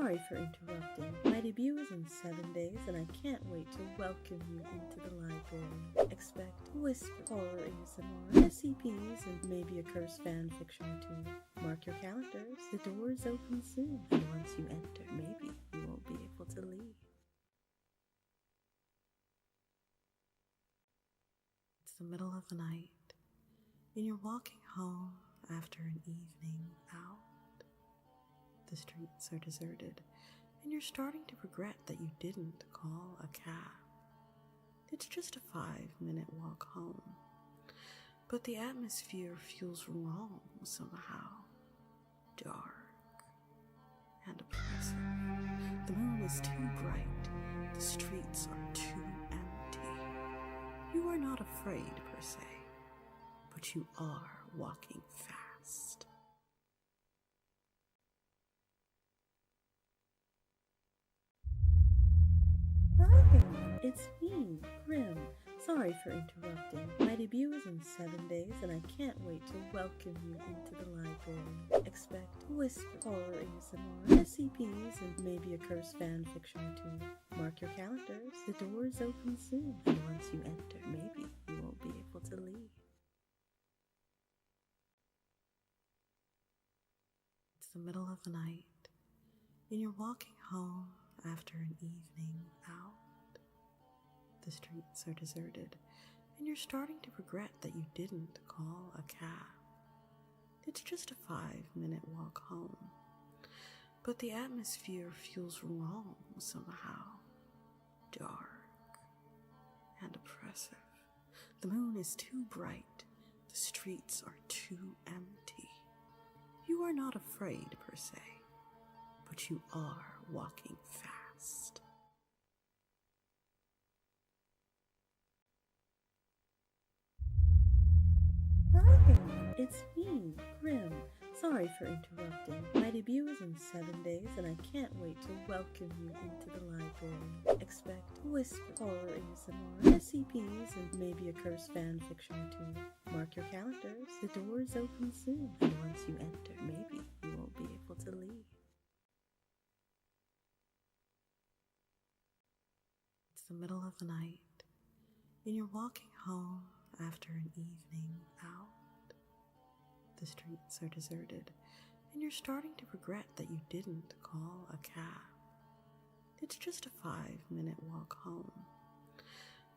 Sorry for interrupting. My debut is in 7 days and I can't wait to welcome you into the library. Expect whisper, horror ASMR, SCPs, and maybe a cursed fan fiction or two. Mark your calendars. The doors open soon, and once you enter, maybe you won't be able to leave. It's the middle of the night, and you're walking home after an evening out. The streets are deserted, and you're starting to regret that you didn't call a cab. It's just a 5-minute walk home, but the atmosphere feels wrong somehow. Dark and oppressive. The moon is too bright. The streets are too empty. You are not afraid per se, but you are walking fast. Hi, it's me, Grim. Sorry for interrupting. My debut is in 7 days and I can't wait to welcome you into the library. Expect whisper, horror ASMR, SCPs, and maybe a cursed fan fiction or two. Mark your calendars. The doors open soon, and once you enter, maybe you won't be able to leave. It's the middle of the night, and you're walking home after an evening out. The streets are deserted, and you're starting to regret that you didn't call a cab. It's just a 5-minute walk home, but the atmosphere feels wrong somehow. Dark and oppressive. The moon is too bright. The streets are too empty. You are not afraid per se, but you are walking fast. Hi, it's me, Grim. Sorry for interrupting. My debut is in 7 days and I can't wait to welcome you into the library. Expect whisper, horror ASMR, SCPs, and maybe a cursed fan fiction or two. Mark your calendars. The doors open soon, and once you enter, maybe you won't be able to leave. It's the middle of the night, and you're walking home after an evening out. The streets are deserted, and you're starting to regret that you didn't call a cab. It's just a 5-minute walk home,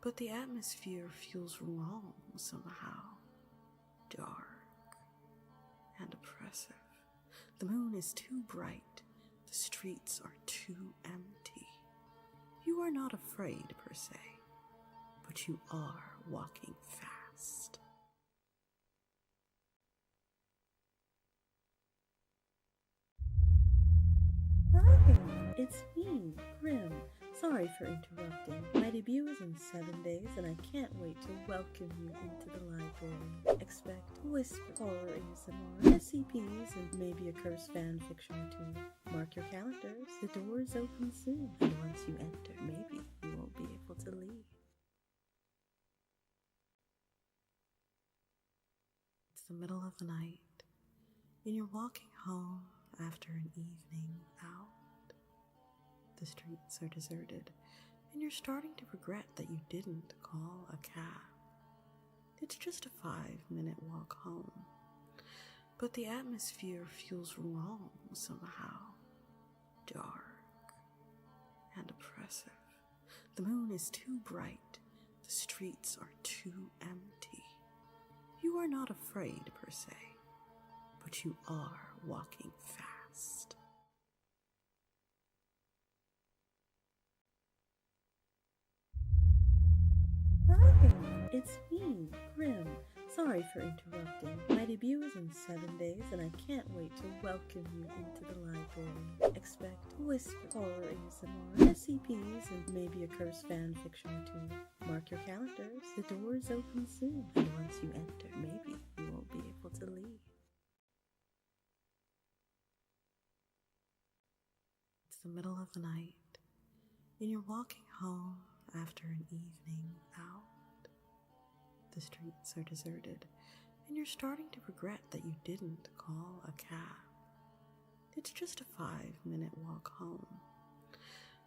but the atmosphere feels wrong somehow. Dark and oppressive. The moon is too bright. The streets are too empty. You are not afraid per se, but you are walking fast. Hi, it's me, Grim. Sorry for interrupting. My debut is in 7 days and I can't wait to welcome you into the library. Expect whisper, horror ASMR, SCPs, and maybe a cursed fan fiction or two. Mark your calendars. The doors open soon, and once you enter, maybe you won't be able to leave. It's the middle of the night, and you're walking home after an evening out. The streets are deserted, and you're starting to regret that you didn't call a cab. It's just a 5-minute walk home, but the atmosphere feels wrong somehow. Dark and oppressive. The moon is too bright. The streets are too empty. You are not afraid per se, but you are walking fast. Hi, it's me, Grim. Sorry for interrupting. My debut is in 7 days and I can't wait to welcome you into the library. Expect whisper, horror ASMR, SCPs, and maybe a cursed fan fiction or two. Mark your calendars. The doors open soon, and once you enter, maybe you won't be able to leave. It's the middle of the night, and you're walking home after an evening out. The streets are deserted, and you're starting to regret that you didn't call a cab. It's just a 5-minute walk home,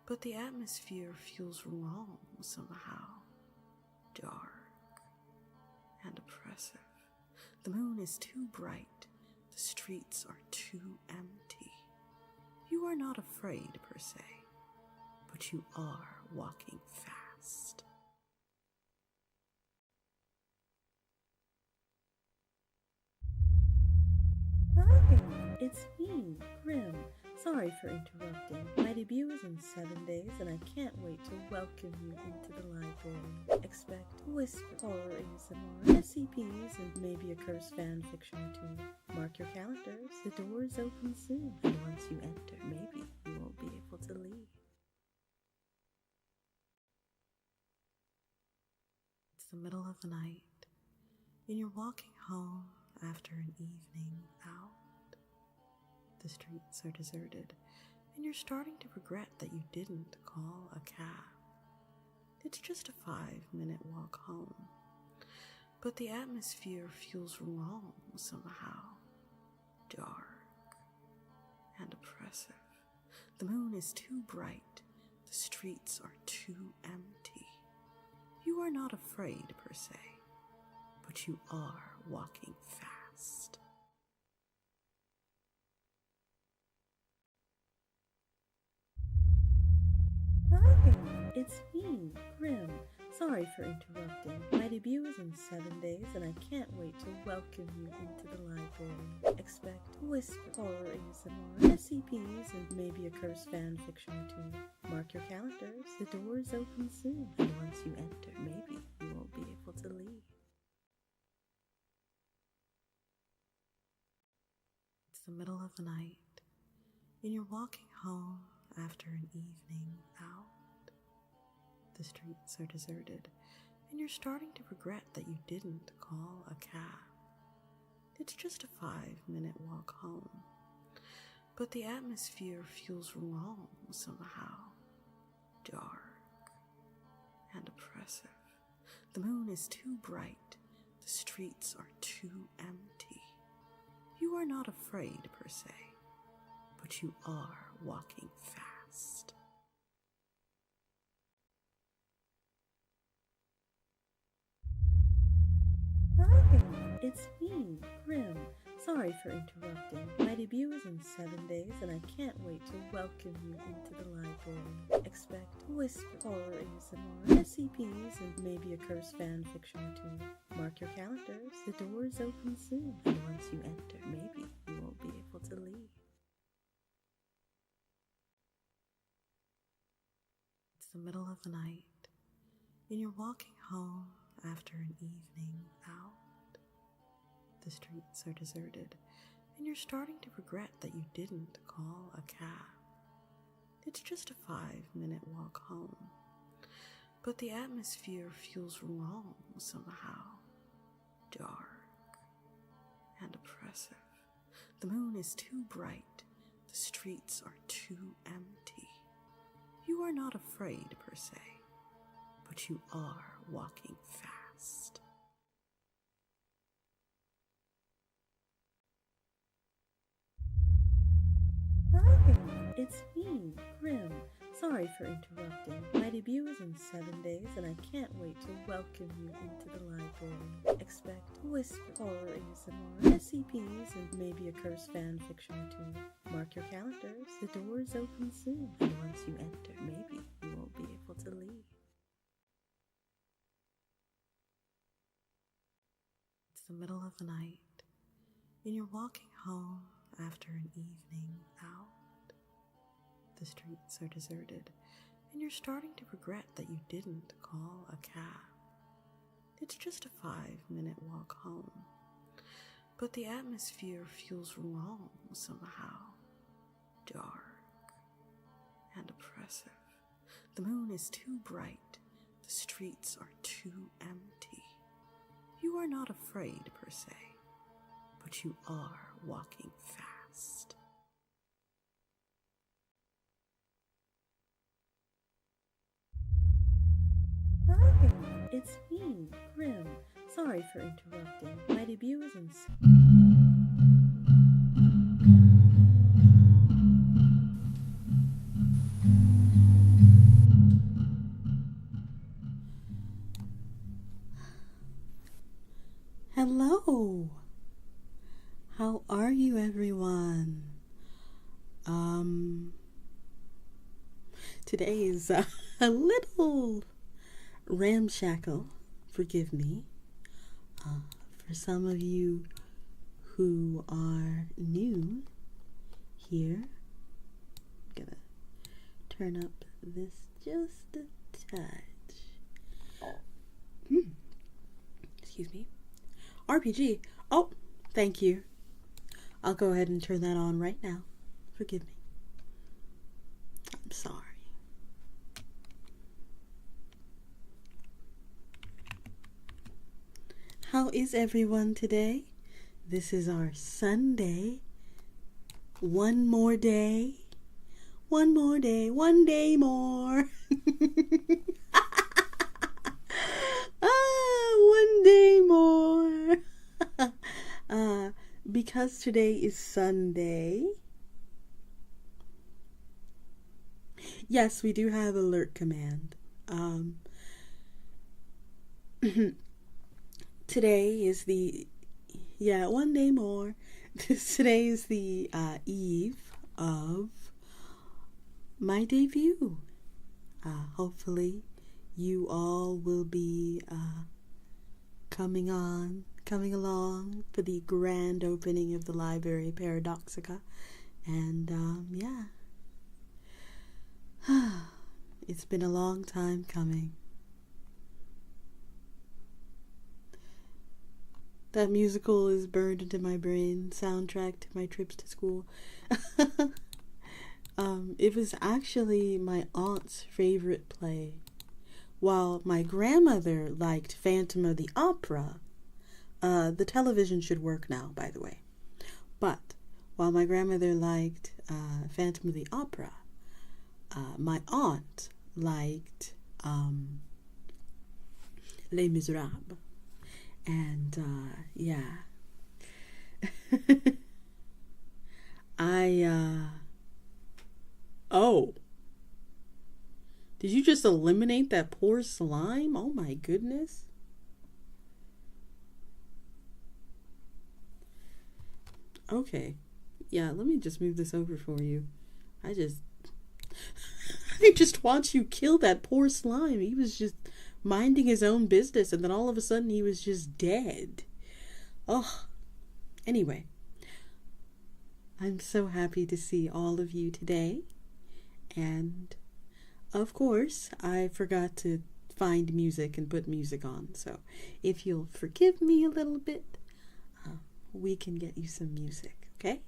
but the atmosphere feels wrong somehow. Dark and oppressive. The moon is too bright. The streets are too empty. You are not afraid per se, but you are walking fast. Hi, it's me, Grim. Sorry for interrupting. My debut is in 7 days, and I can't wait to welcome you into the library. Expect whisper, horror ASMR, SCPs, and maybe a cursed fan fiction or two. Mark your calendars. The doors open soon, and once you enter, maybe you won't be able to leave. It's the middle of the night, and you're walking home after an evening out. The streets are deserted, and you're starting to regret that you didn't call a cab. It's just a 5-minute walk home, but the atmosphere feels wrong somehow. Dark and oppressive. The moon is too bright. The streets are too empty. You are not afraid per se, but you are walking fast. Hi, it's me, Grim. Sorry for interrupting. My debut is in 7 days, and I can't wait to welcome you into the library. Expect whisper, horror ASMR, SCPs, and maybe a cursed fan fiction or two. Mark your calendars. The doors open soon, and once you enter, maybe you won't be able to leave. It's the middle of the night, and you're walking home after an evening out. The streets are deserted, and you're starting to regret that you didn't call a cab. It's just a 5-minute walk home, but the atmosphere feels wrong somehow. Dark and oppressive. The moon is too bright. The streets are too empty. You are not afraid per se, but you are walking fast. Hi, it's me, Grim. Sorry for interrupting. My debut is in 7 days, and I can't wait to welcome you into the library. Expect whisper, horror ASMR, SCPs, and maybe a cursed fan fiction or two. Mark your calendars. The doors open soon, and once you enter, maybe you won't be able to leave. It's the middle of the night, and you're walking home after an evening out. The streets are deserted, and you're starting to regret that you didn't call a cab. It's just a 5-minute walk home, but the atmosphere feels wrong somehow. Dark and oppressive. The moon is too bright. The streets are too empty. You are not afraid per se, but you are walking fast. Hi, it's me, Grim. Sorry for interrupting. My debut is in 7 days, and I can't wait to welcome you into the library. Expect whisper, horror ASMR, SCPs, and maybe a cursed fan fiction or two. Mark your calendars. The doors open soon, and once you enter, maybe you won't be able to leave. It's the middle of the night, and you're walking home after an evening out. The streets are deserted, and you're starting to regret that you didn't call a cab. It's just a 5-minute walk home, but the atmosphere feels wrong somehow. Dark and oppressive. The moon is too bright. The streets are too empty. You are not afraid per se, but you are walking fast. Hi, it's me, Grim. Sorry for interrupting. My debut is in Hello. How are you, everyone? Today is a little ramshackle, forgive me. For some of you who are new here, I'm gonna turn up this just a touch. Excuse me. RPG. Oh, thank you. I'll go ahead and turn that on right now. Forgive me. I'm sorry. How is everyone today? This is our Sunday. One more day. One more day. One day more. One day more. Because today is Sunday. Yes, we do have alert command. Today is the, one day more. Today is the eve of my debut. Hopefully you all will be coming along for the grand opening of the Library Paradoxica. And it's been a long time coming. That musical is burned into my brain, soundtrack to my trips to school. It was actually my aunt's favorite play. While my grandmother liked Phantom of the Opera, the television should work now, by the way. But while my grandmother liked Phantom of the Opera, my aunt liked Les Miserables. And, oh. Did you just eliminate that poor slime? Oh my goodness. Okay. Yeah, let me just move this over for you. I just watched you kill that poor slime. He was just minding his own business, and then all of a sudden he was just dead. Oh, anyway, I'm so happy to see all of you today, and of course I forgot to find music and put music on, so if you'll forgive me a little bit, we can get you some music, okay?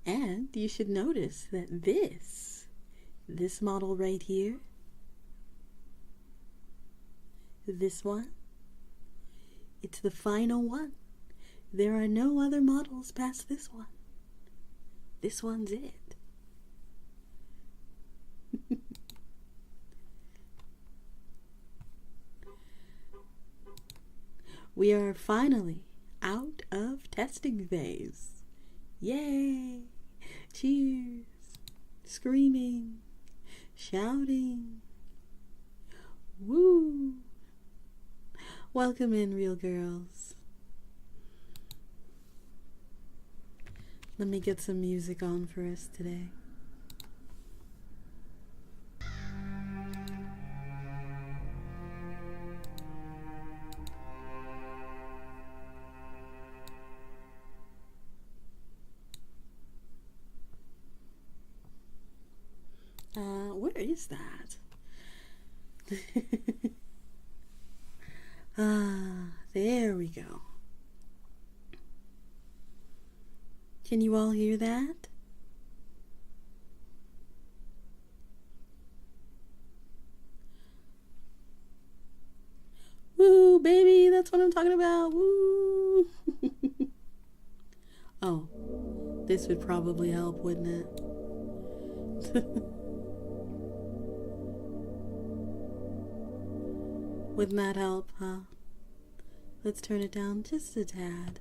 And you should notice that this model right here, this one, it's the final one. There are no other models past this one. This one's it. We are finally out of testing phase. Yay! Cheers! Screaming! Shouting. Woo! Welcome in, real girls. Let me get some music on for us today. Where is that? There we go. Can you all hear that? Woo, baby, that's what I'm talking about. Woo! Oh, this would probably help, wouldn't it? Wouldn't that help, huh? Let's turn it down just a tad.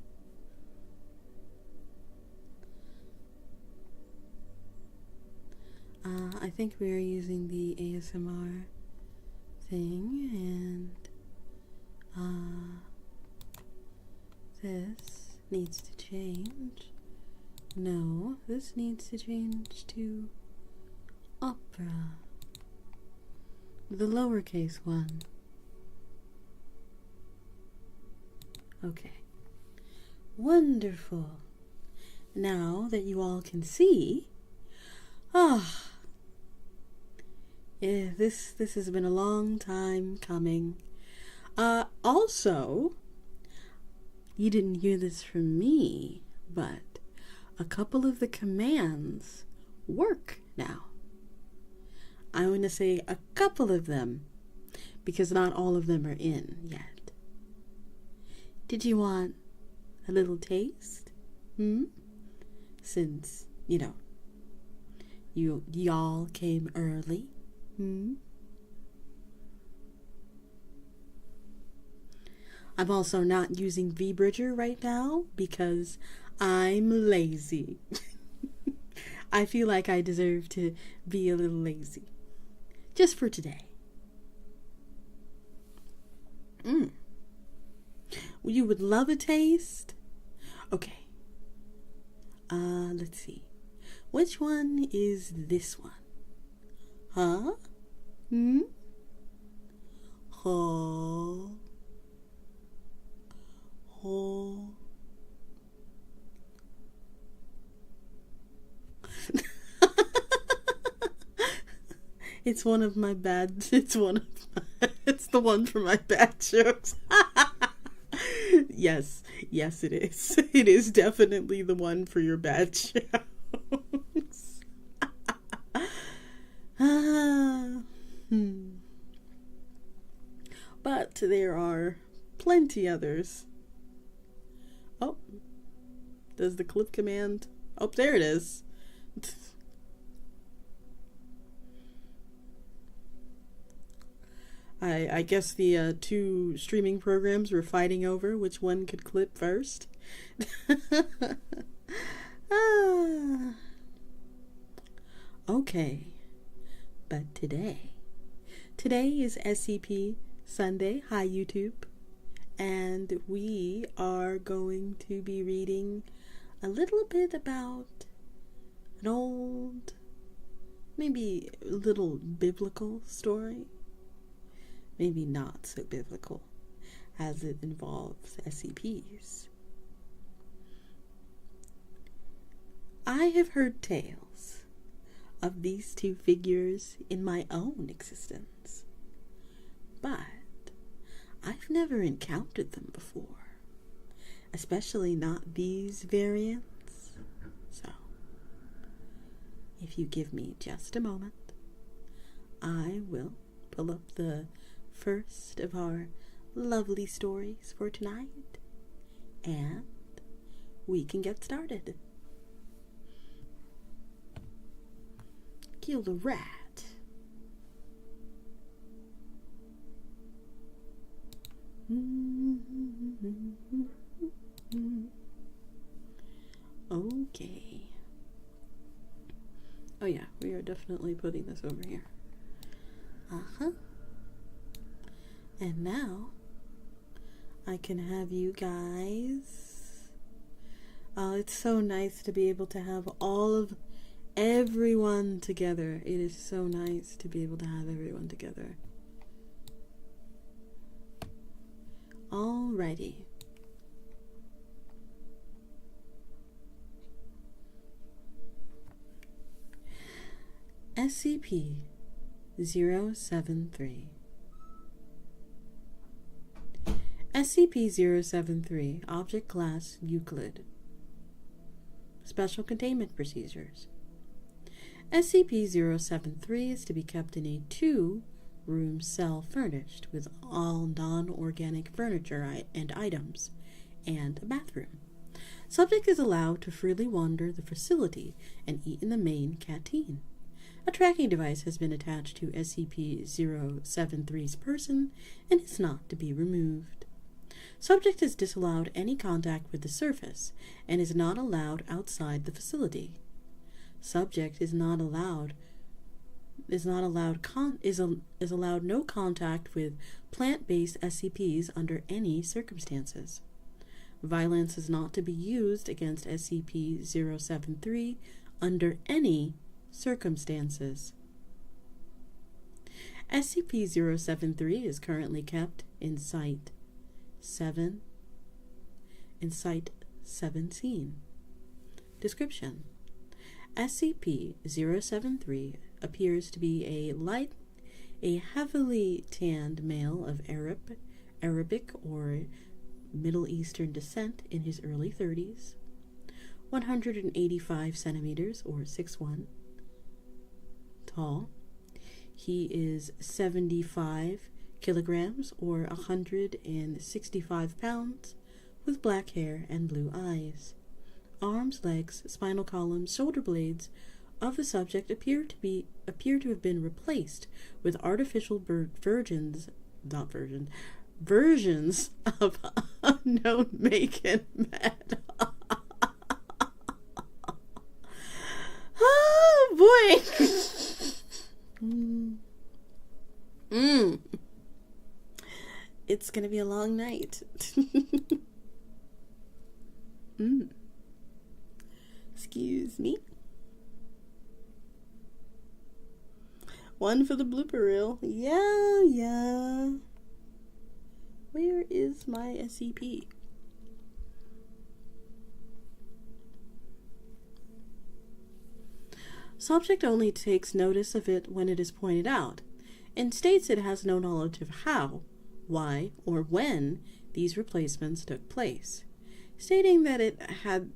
I think we are using the ASMR thing, and This needs to change. No, this needs to change to opera. The lowercase one. Okay. Wonderful. Now that you all can see, this has been a long time coming. Also, you didn't hear this from me, but a couple of the commands work now. I want to say a couple of them, because not all of them are in yet. Did you want a little taste? Since, y'all came early. I'm also not using VBridger right now because I'm lazy. I feel like I deserve to be a little lazy. Just for today. You would love a taste? Okay. Let's see. Which one is this one? Huh? It's the one for my bad jokes. Yes, it is. It is definitely the one for your bad jokes. But there are plenty others. Oh, does the clip command? Oh, there it is. I guess the two streaming programs were fighting over which one could clip first. Okay, but today is SCP Sunday. Hi, YouTube. And we are going to be reading a little bit about an old, maybe a little biblical story. Maybe not so biblical, as it involves SCPs. I have heard tales of these two figures in my own existence, but I've never encountered them before, especially not these variants. So, if you give me just a moment, I will pull up the first of our lovely stories for tonight, and we can get started. Kill the rat. Okay. Oh yeah, we are definitely putting this over here. And now, I can have you guys. It's so nice to be able to have everyone together. It is so nice to be able to have everyone together. Alrighty. SCP-073. SCP-073, Object Class Euclid. Special Containment Procedures. SCP-073 is to be kept in a 2-room cell furnished with all non-organic furniture and items, and a bathroom. Subject is allowed to freely wander the facility and eat in the main canteen. A tracking device has been attached to SCP-073's person and is not to be removed. Subject is disallowed any contact with the surface and is not allowed outside the facility. Subject is not allowed is allowed no contact with plant-based SCPs under any circumstances. Violence is not to be used against SCP-073 under any circumstances. SCP-073 is currently kept in Site 17. Description: SCP-073 appears to be a heavily tanned male of Arabic or Middle Eastern descent in his early 30s, 185 centimeters or 6'1", tall. He is 75 kilograms or 165 pounds, with black hair and blue eyes. Arms, legs, spinal column, shoulder blades of the subject appear to have been replaced with artificial versions of unknown make and matter. Oh boy. It's gonna be a long night. Excuse me. One for the blooper reel. Yeah. Where is my SCP? Subject only takes notice of it when it is pointed out, and states it has no knowledge of how, why, or when these replacements took place, stating that it had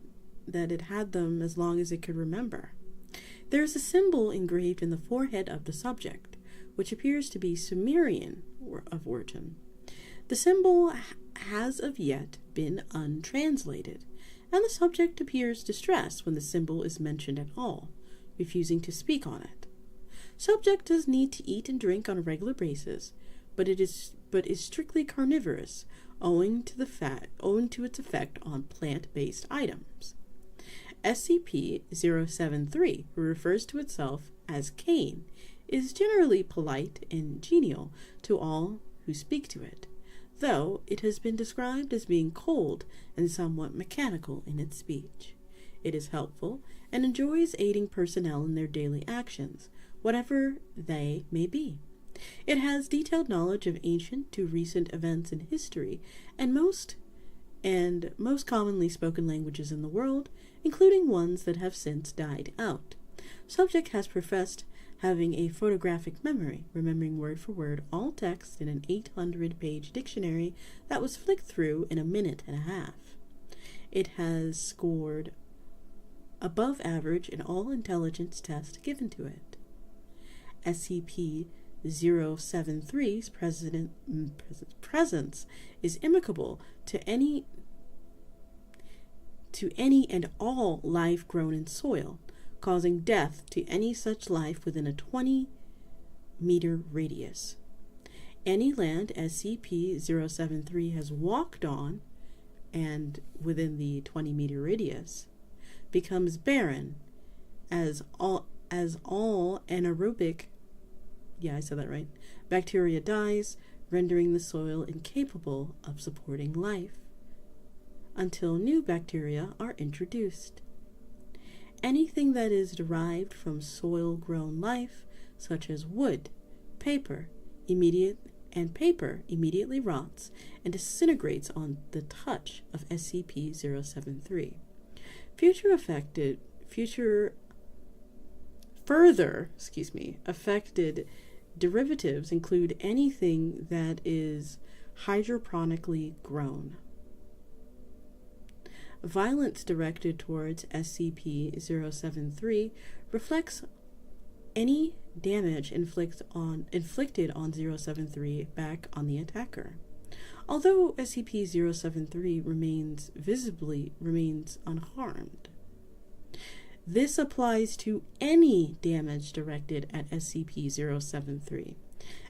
them as long as it could remember. There is a symbol engraved in the forehead of the subject, which appears to be Sumerian of origin. The symbol has of yet been untranslated, and the subject appears distressed when the symbol is mentioned at all, refusing to speak on it. Subject does need to eat and drink on a regular basis, but is strictly carnivorous, owing to its effect on plant-based items. SCP-073, who refers to itself as Cain, is generally polite and genial to all who speak to it, though it has been described as being cold and somewhat mechanical in its speech. It is helpful and enjoys aiding personnel in their daily actions, whatever they may be. It has detailed knowledge of ancient to recent events in history and most commonly spoken languages in the world, including ones that have since died out. Subject has professed having a photographic memory, remembering word for word all text in an 800-page dictionary that was flicked through in a minute and a half. It has scored above average in all intelligence tests given to it. SCP-073's presence is amicable to any and all life grown in soil, causing death to any such life within a 20-meter radius. Any land SCP-073 has walked on, and within the 20-meter radius, becomes barren, as all anaerobic, bacteria dies, rendering the soil incapable of supporting life, until new bacteria are introduced. Anything that is derived from soil-grown life, such as wood, paper, immediately rots and disintegrates on the touch of SCP-073. Affected derivatives include anything that is hydroponically grown. Violence directed towards SCP-073 reflects any damage inflicted on 073 back on the attacker. Although SCP-073 remains unharmed. This applies to any damage directed at SCP-073.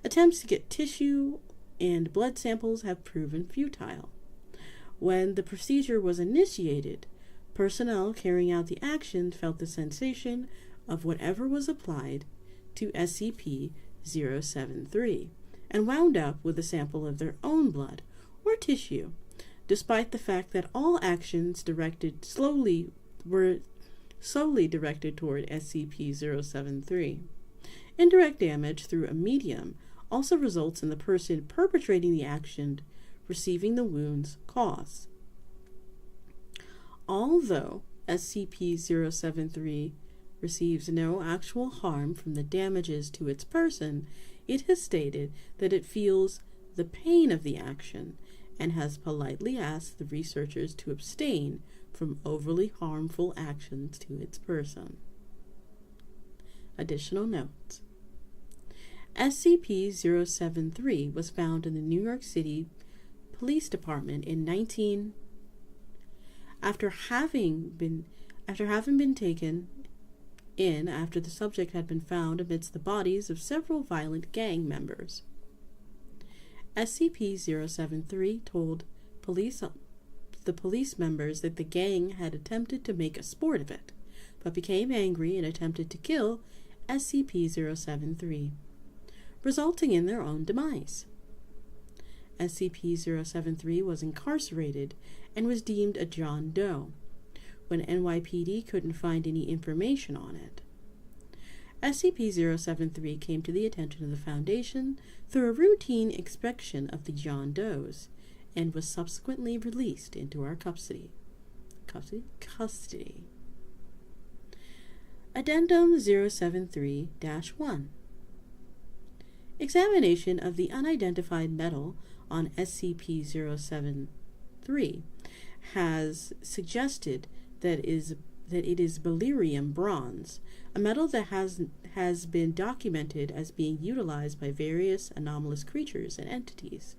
Attempts to get tissue and blood samples have proven futile. When the procedure was initiated, personnel carrying out the action felt the sensation of whatever was applied to SCP-073 and wound up with a sample of their own blood or tissue, despite the fact that all actions were solely directed toward SCP-073. Indirect damage through a medium also results in the person perpetrating the action receiving the wounds caused. Although SCP-073 receives no actual harm from the damages to its person, it has stated that it feels the pain of the action and has politely asked the researchers to abstain from overly harmful actions to its person. Additional notes. SCP-073 was found in the New York City Police Department after having been taken in after the subject had been found amidst the bodies of several violent gang members. SCP-073 told the police members that the gang had attempted to make a sport of it, but became angry and attempted to kill SCP-073, resulting in their own demise. SCP-073 was incarcerated and was deemed a John Doe when NYPD couldn't find any information on it. SCP-073 came to the attention of the Foundation through a routine inspection of the John Does and was subsequently released into our custody. Addendum 073-1. Examination of the unidentified metal on SCP-073 has suggested that it is beryllium bronze, a metal that has been documented as being utilized by various anomalous creatures and entities.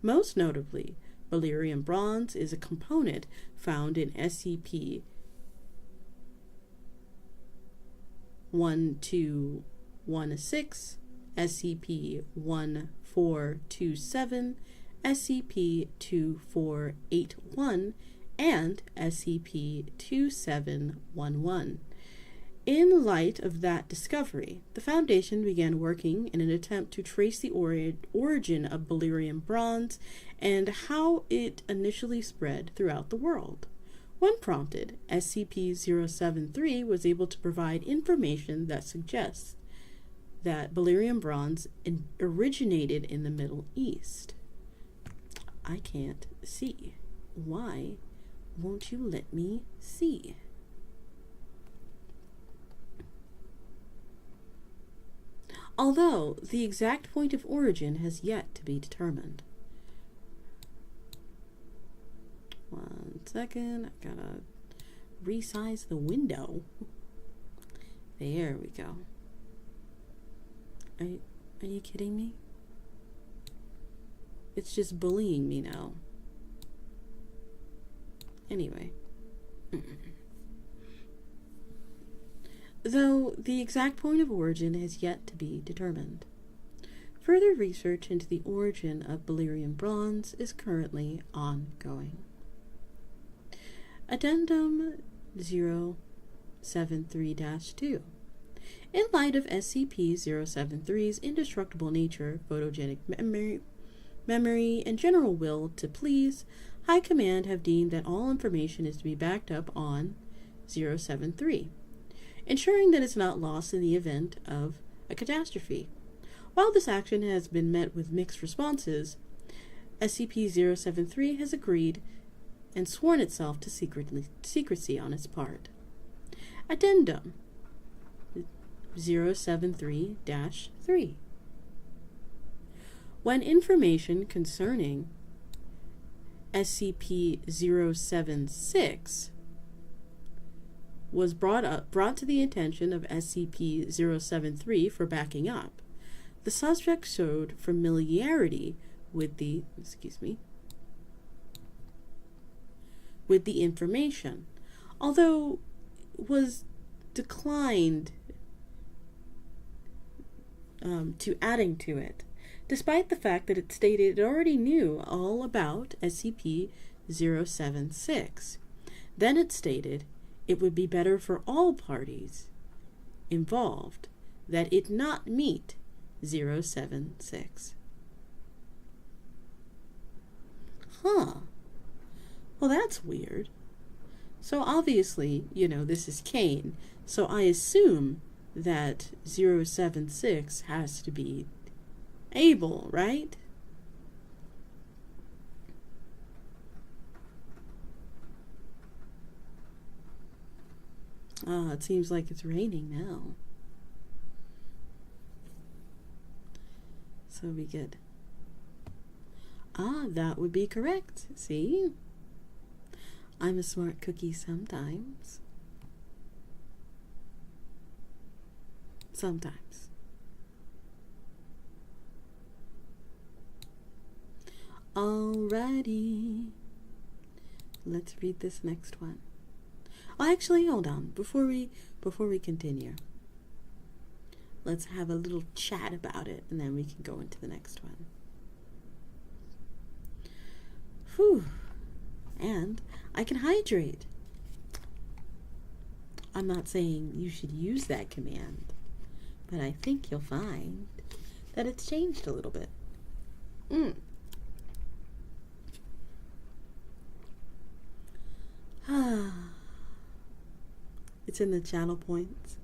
Most notably, beryllium bronze is a component found in SCP-1216, SCP-1427, SCP-2481, and SCP-2711. In light of that discovery, the Foundation began working in an attempt to trace the origin of beryllium bronze and how it initially spread throughout the world. When prompted, SCP-073 was able to provide information that suggests that beryllium bronze originated in the Middle East. I can't see. Why won't you let me see? Although the exact point of origin has yet to be determined. 1 second, I gotta resize the window. There we go. Are you kidding me? It's just bullying me now. Anyway. Though the exact point of origin has yet to be determined. Further research into the origin of beryllium bronze is currently ongoing. Addendum 073-2. In light of SCP-073's indestructible nature, photogenic memory, and general will to please, High Command have deemed that all information is to be backed up on 073, ensuring that it's not lost in the event of a catastrophe. While this action has been met with mixed responses, SCP-073 has agreed and sworn itself to secrecy on its part. Addendum 073-3. When information concerning SCP-076 was brought to the attention of SCP-073 for backing up, the subject showed familiarity with the information, although was declined to adding to it, despite the fact that it stated it already knew all about SCP-076. Then it stated it would be better for all parties involved that it not meet 076. Huh. Well, that's weird. So obviously, this is Cain. So I assume that 076 has to be Abel, right? Ah, it seems like it's raining now. So we get... Ah, that would be correct. See? I'm a smart cookie sometimes. Sometimes. Alrighty. Let's read this next one. Oh, actually, hold on. Before we continue, let's have a little chat about it, and then we can go into the next one. Whew. And I can hydrate. I'm not saying you should use that command, but I think you'll find that it's changed a little bit. It's in the channel points.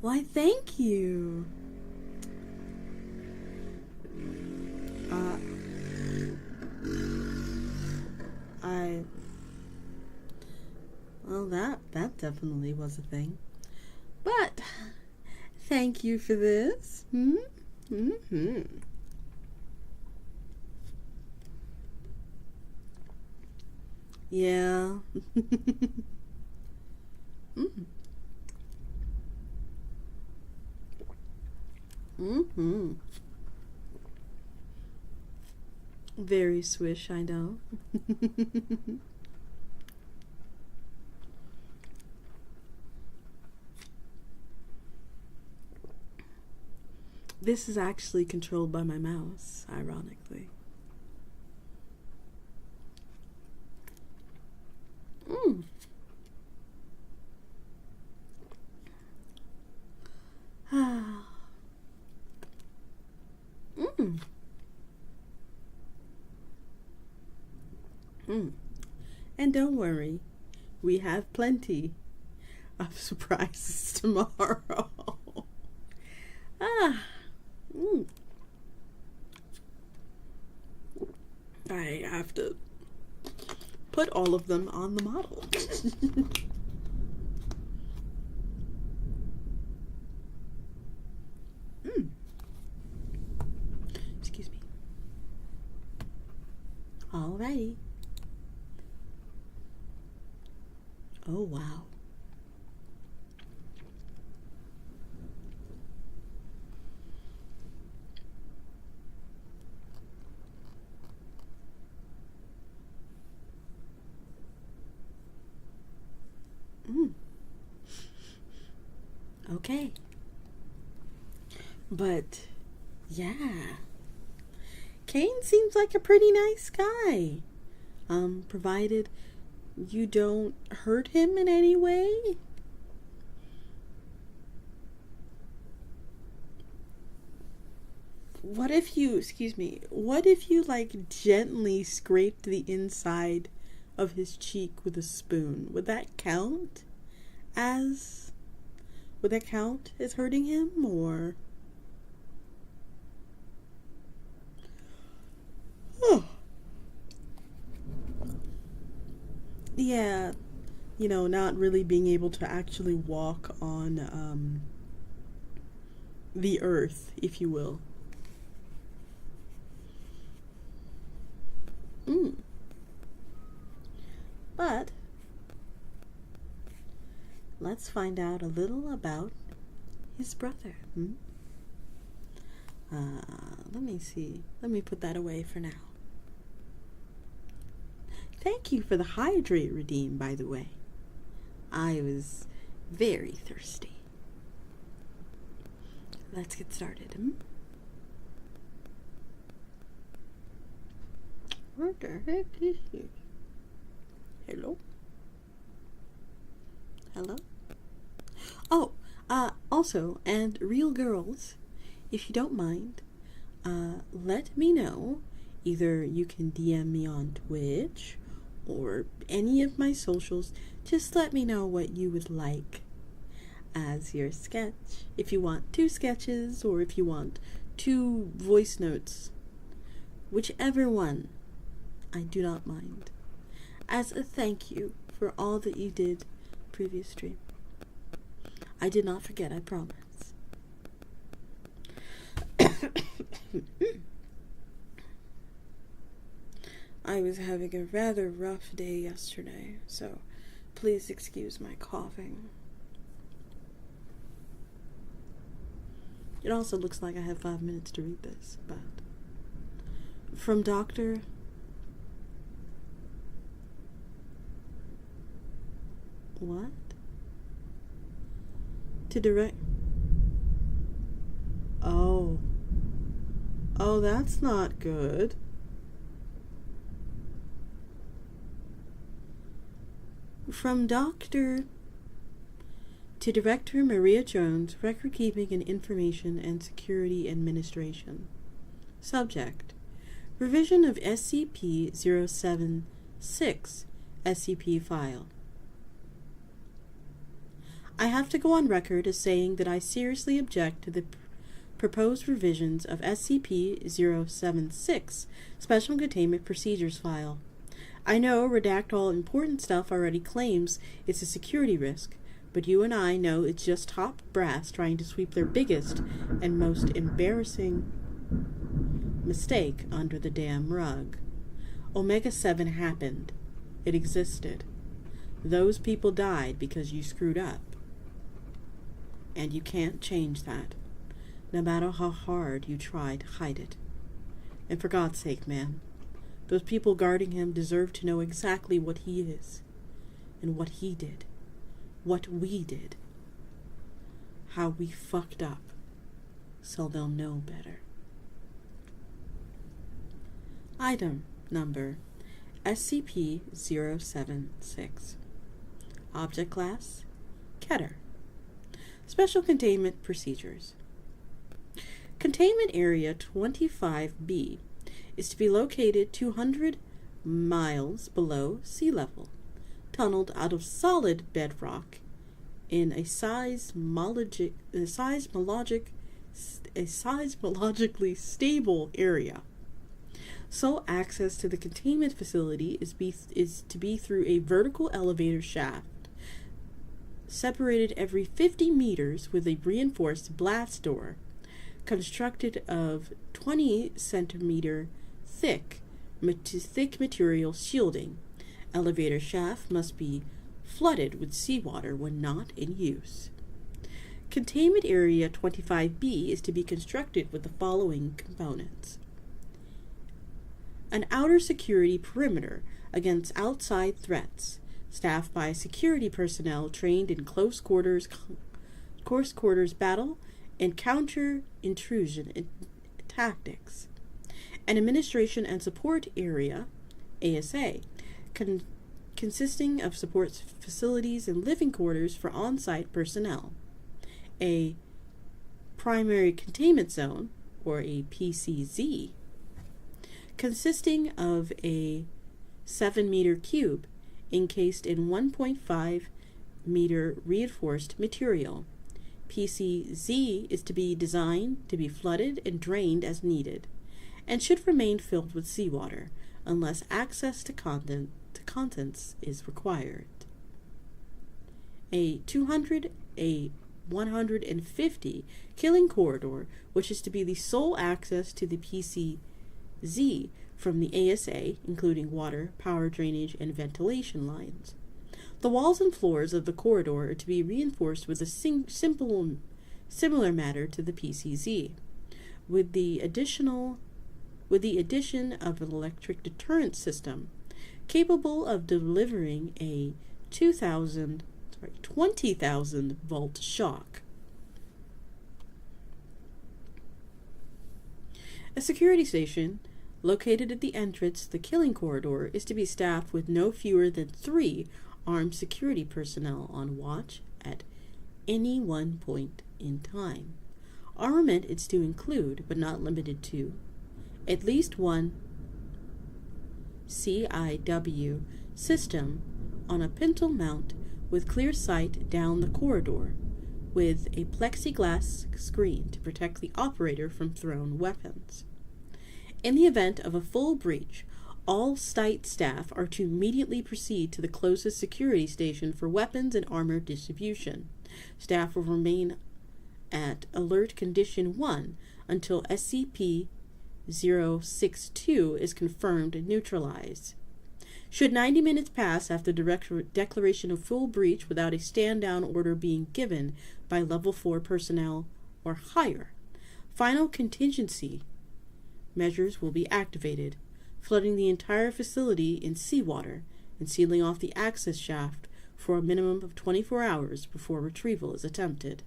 Why, thank you. Well, that definitely was a thing. But thank you for this. Yeah. Very swish, I know. This is actually controlled by my mouse, ironically. And don't worry, we have plenty of surprises tomorrow. I have to put all of them on the model. Excuse me. Alrighty. Oh, wow. Okay. But, yeah. Cain seems like a pretty nice guy. Provided you don't hurt him in any way. What if you, like gently scraped the inside of his cheek with a spoon? Would that count as hurting him, or? Yeah, not really being able to actually walk on the earth, if you will. But let's find out a little about his brother. Let me see. Let me put that away for now. Thank you for the hydrate redeem, by the way. I was very thirsty. Let's get started. What the heck is this? Hello? Hello? Oh, also, and real girls, if you don't mind, let me know. Either you can DM me on Twitch or any of my socials. Just let me know what you would like as your sketch. If you want 2 sketches or if you want 2 voice notes, whichever one, I do not mind. As a thank you for all that you did previous stream. I did not forget, I promise. I was having a rather rough day yesterday, so please excuse my coughing. It also looks like I have 5 minutes to read this, but from Dr. What? To direct... Oh, that's not good. From Dr. to Director Maria Jones, Record Keeping and Information and Security Administration. Subject: Revision of SCP-076 SCP file. I have to go on record as saying that I seriously object to the proposed revisions of SCP-076 Special Containment Procedures file. I know Redact All Important Stuff already claims it's a security risk, but you and I know it's just top brass trying to sweep their biggest and most embarrassing mistake under the damn rug. Omega-7 happened. It existed. Those people died because you screwed up. And you can't change that, no matter how hard you try to hide it. And for God's sake, man, those people guarding him deserve to know exactly what he is, and what he did, what we did, how we fucked up, so they'll know better. Item number SCP-076. Object Class Keter. Special Containment Procedures. Containment Area 25B is to be located 200 miles below sea level, tunneled out of solid bedrock in a seismologically stable area. Sole access to the containment facility is to be through a vertical elevator shaft, separated every 50 meters with a reinforced blast door, constructed of 20 centimeter thick material shielding. Elevator shaft must be flooded with seawater when not in use. Containment Area 25B is to be constructed with the following components: an outer security perimeter against outside threats, staffed by security personnel trained in close quarters battle and counter-intrusion tactics. An administration and support area, ASA, consisting of support facilities and living quarters for on-site personnel. A primary containment zone, or a PCZ, consisting of a 7-meter cube encased in 1.5-meter reinforced material. PCZ is to be designed to be flooded and drained as needed, and should remain filled with seawater unless access to contents is required. A 150 killing corridor, which is to be the sole access to the PCZ from the ASA, including water, power drainage, and ventilation lines. The walls and floors of the corridor are to be reinforced with a similar matter to the PCZ, with the addition of an electric deterrent system capable of delivering a 20,000 volt shock. A security station located at the entrance to the killing corridor, is to be staffed with no fewer than 3 armed security personnel on watch at any one point in time. Armament is to include, but not limited to, at least one CIW system on a pintle mount with clear sight down the corridor, with a plexiglass screen to protect the operator from thrown weapons. In the event of a full breach, all site staff are to immediately proceed to the closest security station for weapons and armor distribution. Staff will remain at Alert Condition 1 until SCP-062 is confirmed and neutralized. Should 90 minutes pass after declaration of full breach without a stand-down order being given by Level 4 personnel or higher, final contingency measures will be activated, flooding the entire facility in seawater and sealing off the access shaft for a minimum of 24 hours before retrieval is attempted.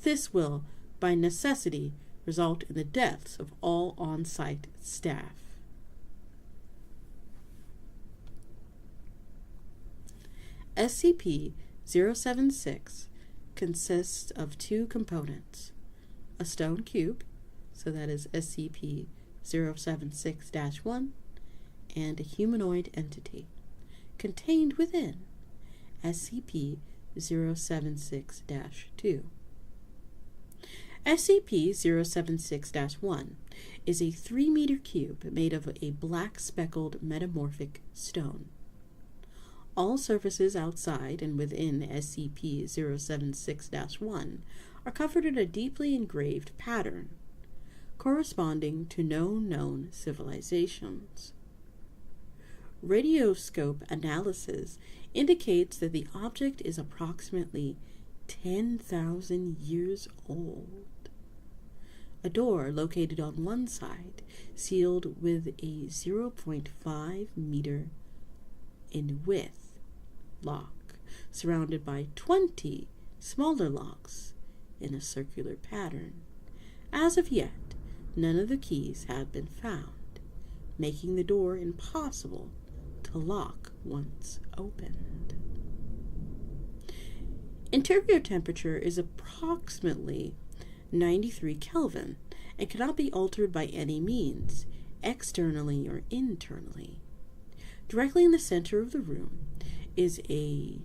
This will, by necessity, result in the deaths of all on-site staff. SCP-076 consists of 2 components: a stone cube, so that is SCP-076-1, and a humanoid entity, contained within SCP-076-2. SCP-076-1 is a 3-meter cube made of a black speckled metamorphic stone. All surfaces outside and within SCP-076-1 are covered in a deeply engraved pattern, corresponding to no known civilizations. Radioscope analysis indicates that the object is approximately 10,000 years old. A door located on one side, sealed with a 0.5 meter in width lock, surrounded by 20 smaller locks in a circular pattern. As of yet, none of the keys have been found, making the door impossible to lock once opened. Interior temperature is approximately 93 Kelvin and cannot be altered by any means, externally or internally. Directly in the center of the room is a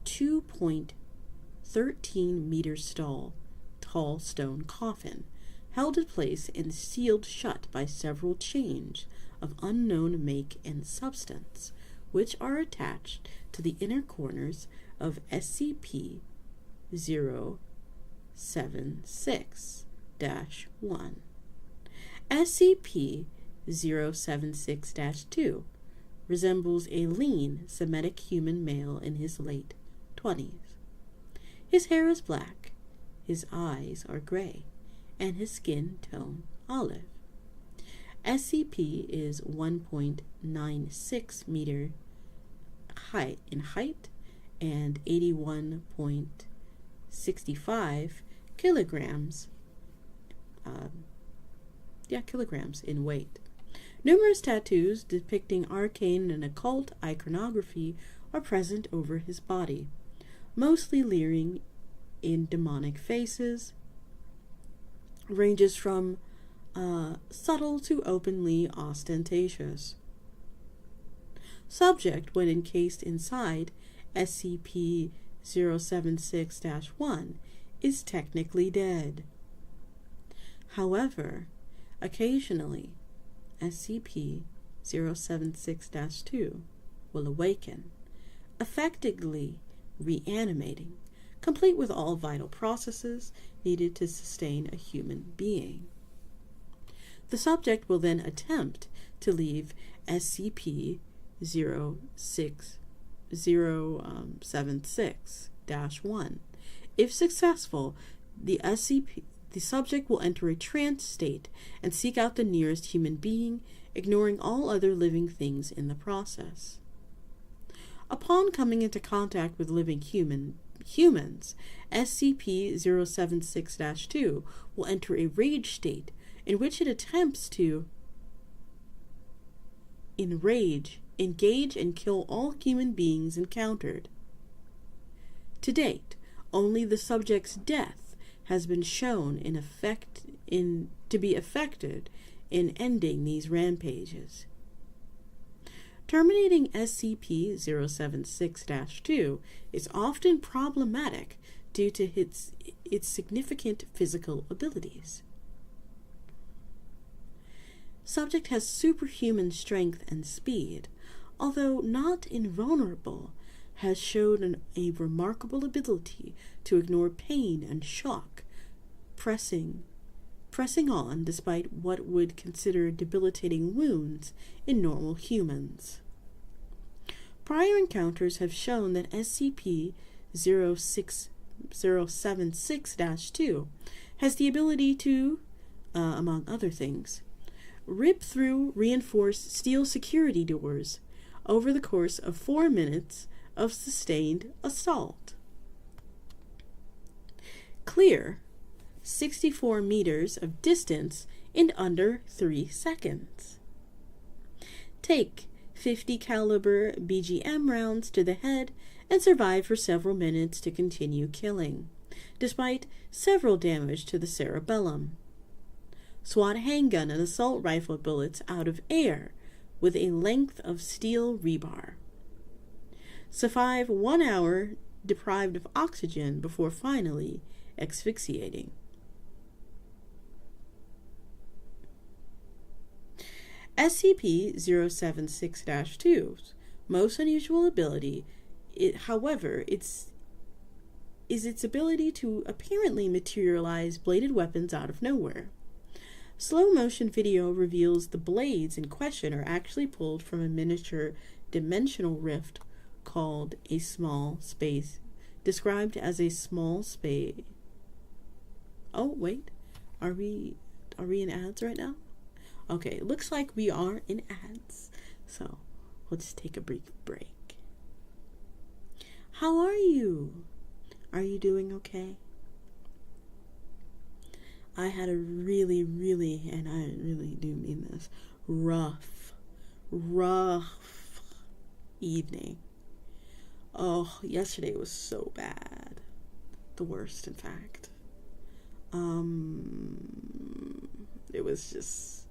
2.13 meters tall stone coffin, held in place and sealed shut by several chains of unknown make and substance, which are attached to the inner corners of SCP-076-1. SCP-076-2 resembles a lean Semitic human male in his late 20s. His hair is black, his eyes are gray, and his skin tone olive. SCP is 1.96 meter in height and 81.65 kilograms in weight. Numerous tattoos depicting arcane and occult iconography are present over his body, mostly leering in demonic faces, ranges from subtle to openly ostentatious. Subject, when encased inside SCP-076-1, is technically dead. However, occasionally, SCP-076-2 will awaken, effectively reanimating, complete with all vital processes needed to sustain a human being. The subject will then attempt to leave SCP-076-1. If successful, the subject will enter a trance state and seek out the nearest human being, ignoring all other living things in the process. Upon coming into contact with living humans, SCP-076-2 will enter a rage state in which it attempts to enrage, engage, and kill all human beings encountered. To date, only the subject's death has been shown to be effective in ending these rampages. Terminating SCP-076-2 is often problematic due to its significant physical abilities. Subject has superhuman strength and speed, although not invulnerable, has shown a remarkable ability to ignore pain and shock, pressing on despite what would consider debilitating wounds in normal humans. Prior encounters have shown that SCP-076-2 has the ability to, among other things, rip through reinforced steel security doors over the course of 4 minutes of sustained assault. Clear 64 meters of distance in under 3 seconds. Take 50 caliber BGM rounds to the head and survive for several minutes to continue killing, despite several damage to the cerebellum. Swat handgun and assault rifle bullets out of air with a length of steel rebar. Survive 1 hour deprived of oxygen before finally asphyxiating. SCP-076-2's most unusual ability, however, is its ability to apparently materialize bladed weapons out of nowhere. Slow motion video reveals the blades in question are actually pulled from a miniature dimensional rift called a small space, described as a small space. Oh, wait. Are we in ads right now? Okay, looks like we are in ads. So, let's take a brief break. How are you? Are you doing okay? I had a really, and I really do mean this, rough evening. Oh, yesterday was so bad. The worst, in fact. It was just,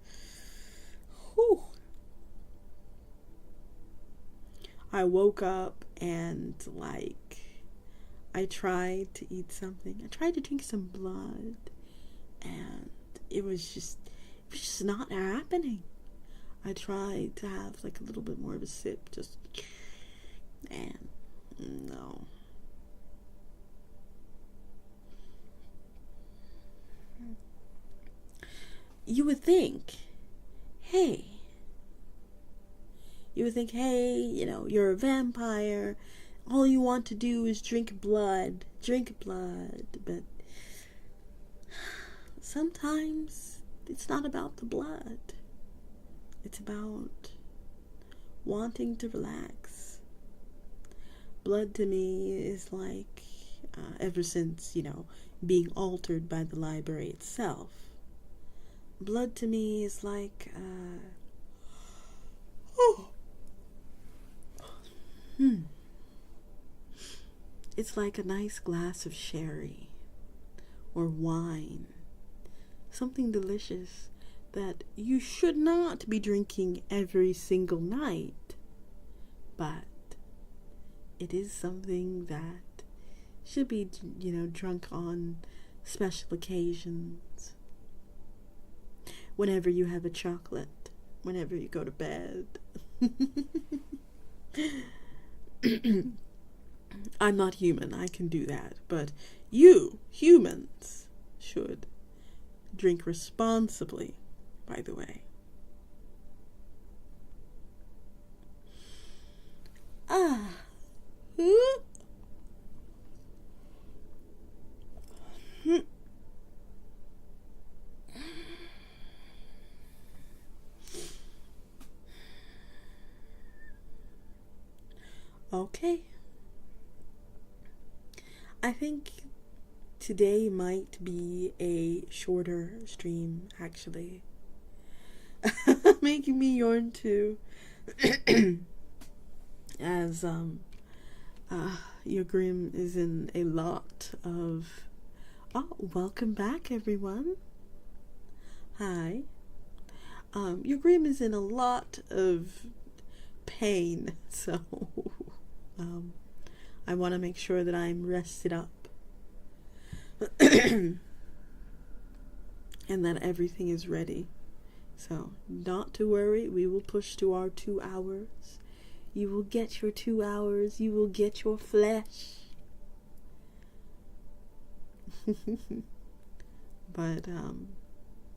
whew. I woke up and, I tried to eat something. I tried to drink some blood, and it was just not happening. I tried to have, a little bit more of a sip, and no. You would think, hey, you're a vampire. All you want to do is drink blood. But sometimes it's not about the blood. It's about wanting to relax. Blood to me is ever since, being altered by the library itself. Blood to me is it's like a nice glass of sherry or wine. Something delicious that you should not be drinking every single night. But it is something that should be, drunk on special occasions. Whenever you have a chocolate, whenever you go to bed. I'm not human, I can do that, but you, humans, should drink responsibly, by the way. Okay. I think today might be a shorter stream, actually. making me yawn too. As your Grim is in a lot of... Oh, welcome back, everyone. Hi. Your Grim is in a lot of pain, so I want to make sure that I'm rested up and that everything is ready. So, not to worry, we will push to our 2 hours. You will get your 2 hours. You will get your flesh. But,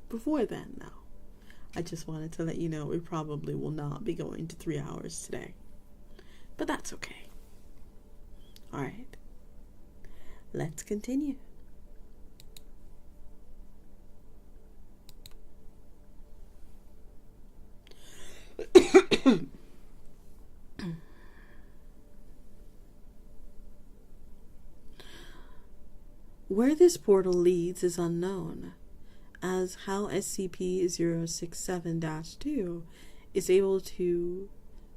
before then, though, I just wanted to let you know we probably will not be going to 3 hours today. But that's okay. Alright. Let's continue. Where this portal leads is unknown, as how SCP-067-2 is able to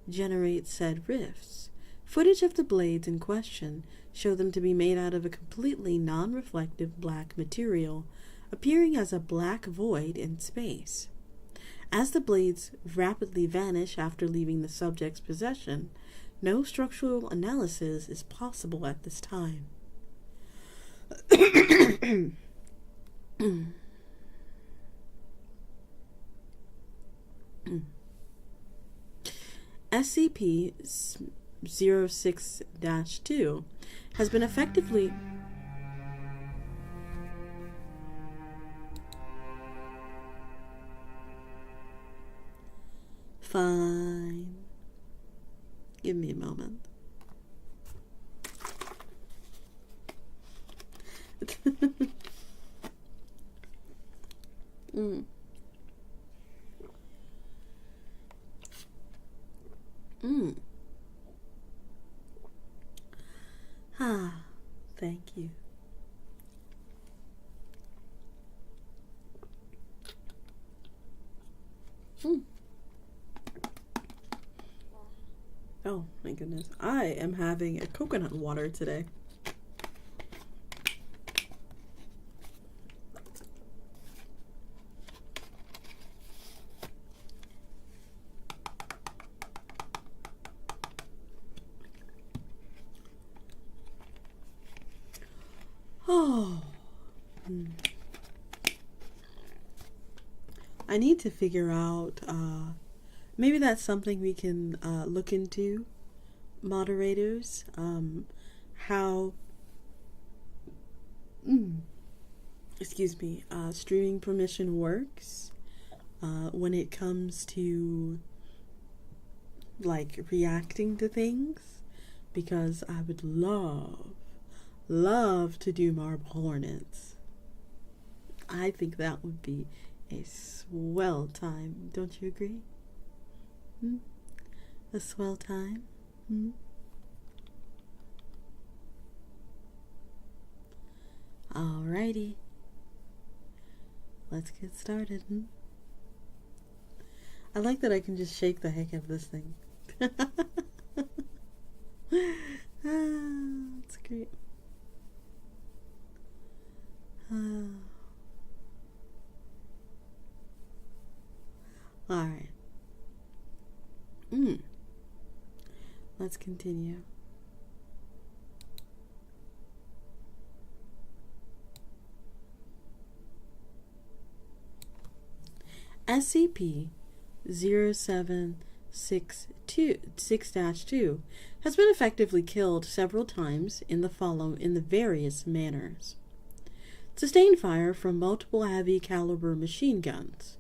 generate said rifts. Footage of the blades in question show them to be made out of a completely non-reflective black material, appearing as a black void in space. As the blades rapidly vanish after leaving the subject's possession, no structural analysis is possible at this time. SCP-06-2 has been effectively... Fine. Give me a moment. Thank you. Oh my goodness. I am having a coconut water today. Oh. I need to figure out, maybe that's something we can look into, moderators, how, streaming permission works when it comes to, like, reacting to things, because I would love to do Marble Hornets. I think that would be a swell time. Don't you agree? A swell time? Alrighty. Let's get started. I like that I can just shake the heck out of this thing. That's great. Alright. Let's continue. SCP-0762 has been effectively killed several times in the various manners. Sustained fire from multiple heavy caliber machine guns.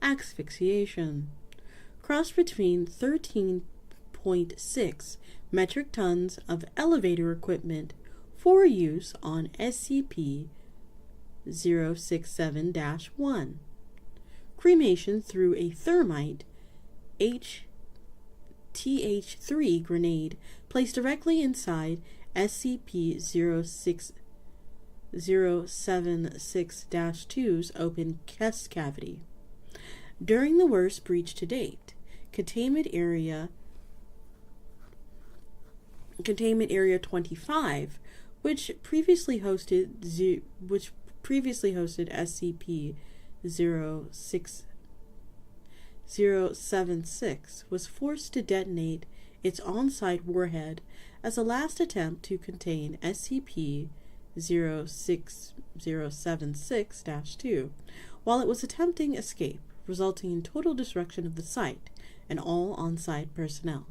Asphyxiation. Crossed between 13.6 metric tons of elevator equipment for use on SCP-067-1. Cremation through a thermite TH3 grenade placed directly inside SCP-076-2's open chest cavity. During the worst breach to date, Containment Area 25, which previously hosted SCP-076, was forced to detonate its on-site warhead as a last attempt to contain SCP-06076-2 while it was attempting escape, resulting in total destruction of the site and all on-site personnel.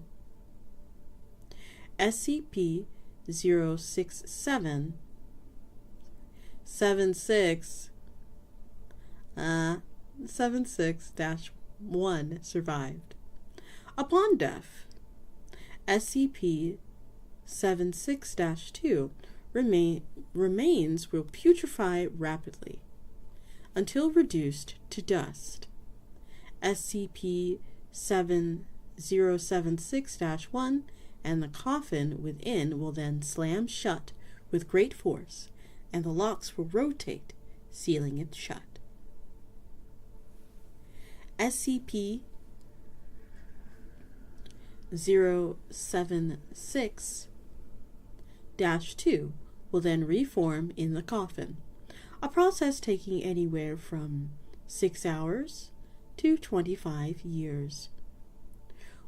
SCP-06776-1 survived. Upon death, SCP-76-2 remains will putrefy rapidly until reduced to dust. SCP-7076-1 and the coffin within will then slam shut with great force, and the locks will rotate, sealing it shut. SCP-076-2 will then reform in the coffin, a process taking anywhere from 6 hours to 25 years.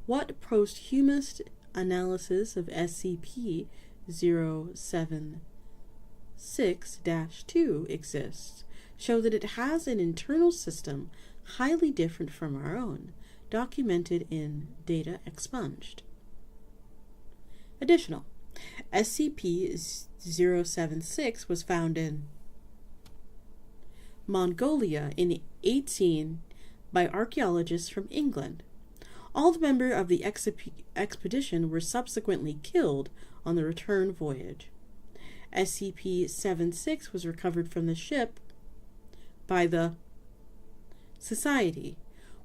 What posthumous analysis of SCP-076-2 exists show that it has an internal system highly different from our own, documented in data expunged. Additional, SCP-076 was found in Mongolia in 18 by archaeologists from England. All the members of the expedition were subsequently killed on the return voyage. SCP-76 was recovered from the ship by the Society.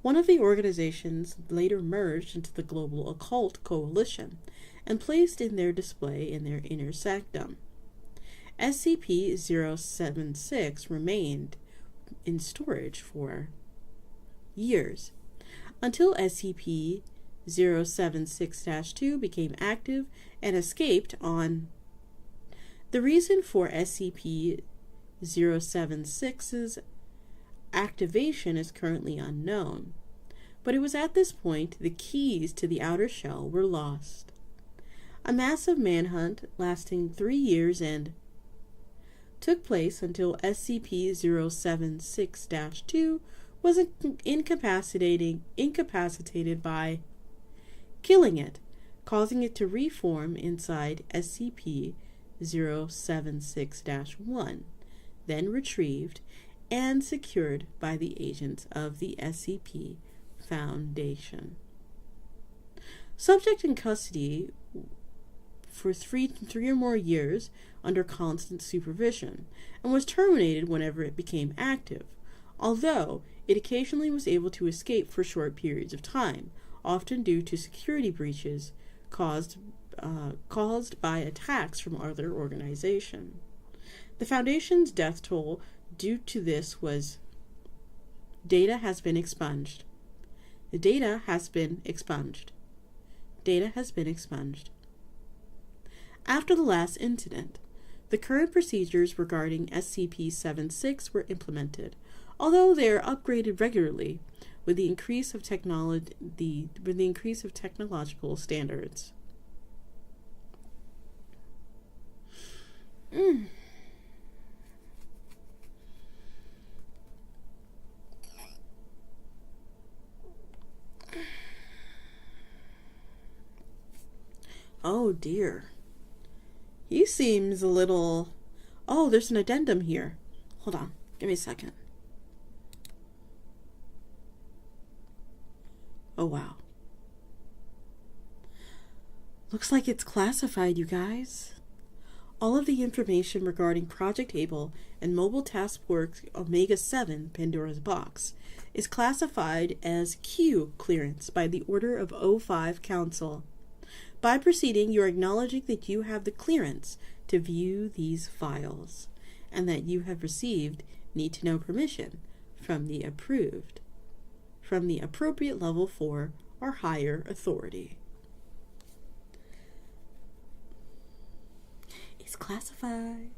One of the organizations later merged into the Global Occult Coalition and placed in their display in their inner sanctum. SCP-076 remained in storage for years, until SCP-076-2 became active and escaped on. The reason for SCP-076's activation is currently unknown, but it was at this point the keys to the outer shell were lost. A massive manhunt lasting 3 years and took place until SCP-076-2 was incapacitated by killing it, causing it to reform inside SCP-076-1, then retrieved and secured by the agents of the SCP Foundation. Subject in custody for three or more years under constant supervision, and was terminated whenever it became active, although it occasionally was able to escape for short periods of time, often due to security breaches caused by attacks from other organizations. The Foundation's death toll due to this was data has been expunged. The data has been expunged. Data has been expunged. After the last incident, the current procedures regarding SCP-76 were implemented, although they are upgraded regularly with the increase of technological standards. Oh dear. He seems a little... Oh, there's an addendum here. Hold on. Give me a second. Oh, wow. Looks like it's classified, you guys. All of the information regarding Project Able and Mobile Task Force Omega-7 Pandora's Box is classified as Q clearance by the Order of O5 Council. By proceeding, you are acknowledging that you have the clearance to view these files, and that you have received need-to-know permission from the approved from the appropriate level 4 or higher authority. It's classified.